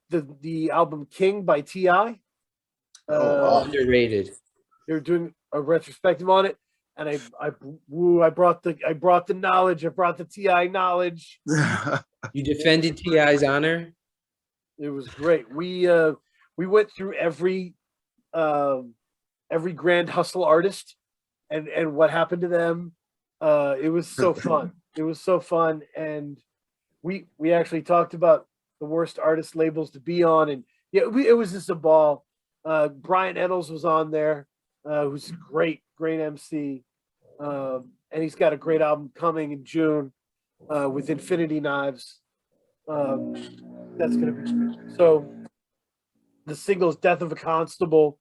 the album King by T.I. Underrated. They were doing a retrospective on it, and I brought the knowledge. I brought the T.I. knowledge. You defended T.I.'s honor. It was great. We went through every Grand Hustle artist and what happened to them. It was so fun. It was so fun, and we actually talked about the worst artist labels to be on, and yeah, it was just a ball. Brian Eddles was on there, who's a great MC, and he's got a great album coming in June with Infinity Knives. That's gonna be great. So the single's Death of a Constable.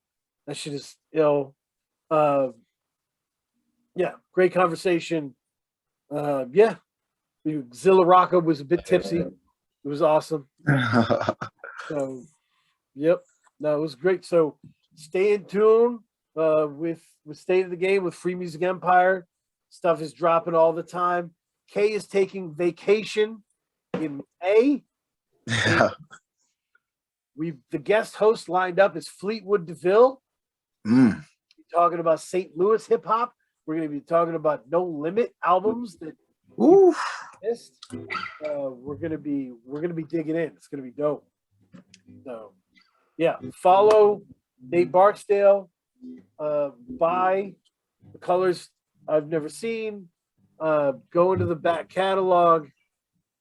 That shit is ill. Yeah, great conversation. Zilla Rocca was a bit tipsy. It was awesome. So, yep. No, it was great. So stay in tune with State of the Game with Free Music Empire. Stuff is dropping all the time. Kay is taking vacation in May. The guest host lined up is Fleetwood DeVille. We're talking about St. Louis hip hop. We're going to be talking about No Limit albums that missed. We're going to be digging in. It's going to be dope. So, yeah, follow Nate Barksdale. Buy the colors I've never seen. Go into the back catalog.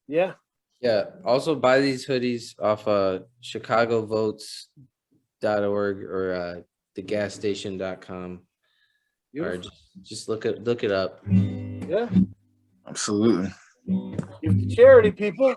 Yeah. Yeah. Also buy these hoodies off chicagovotes.org or thegasstation.com. Or just look it up. Yeah. Absolutely. Give to charity, people.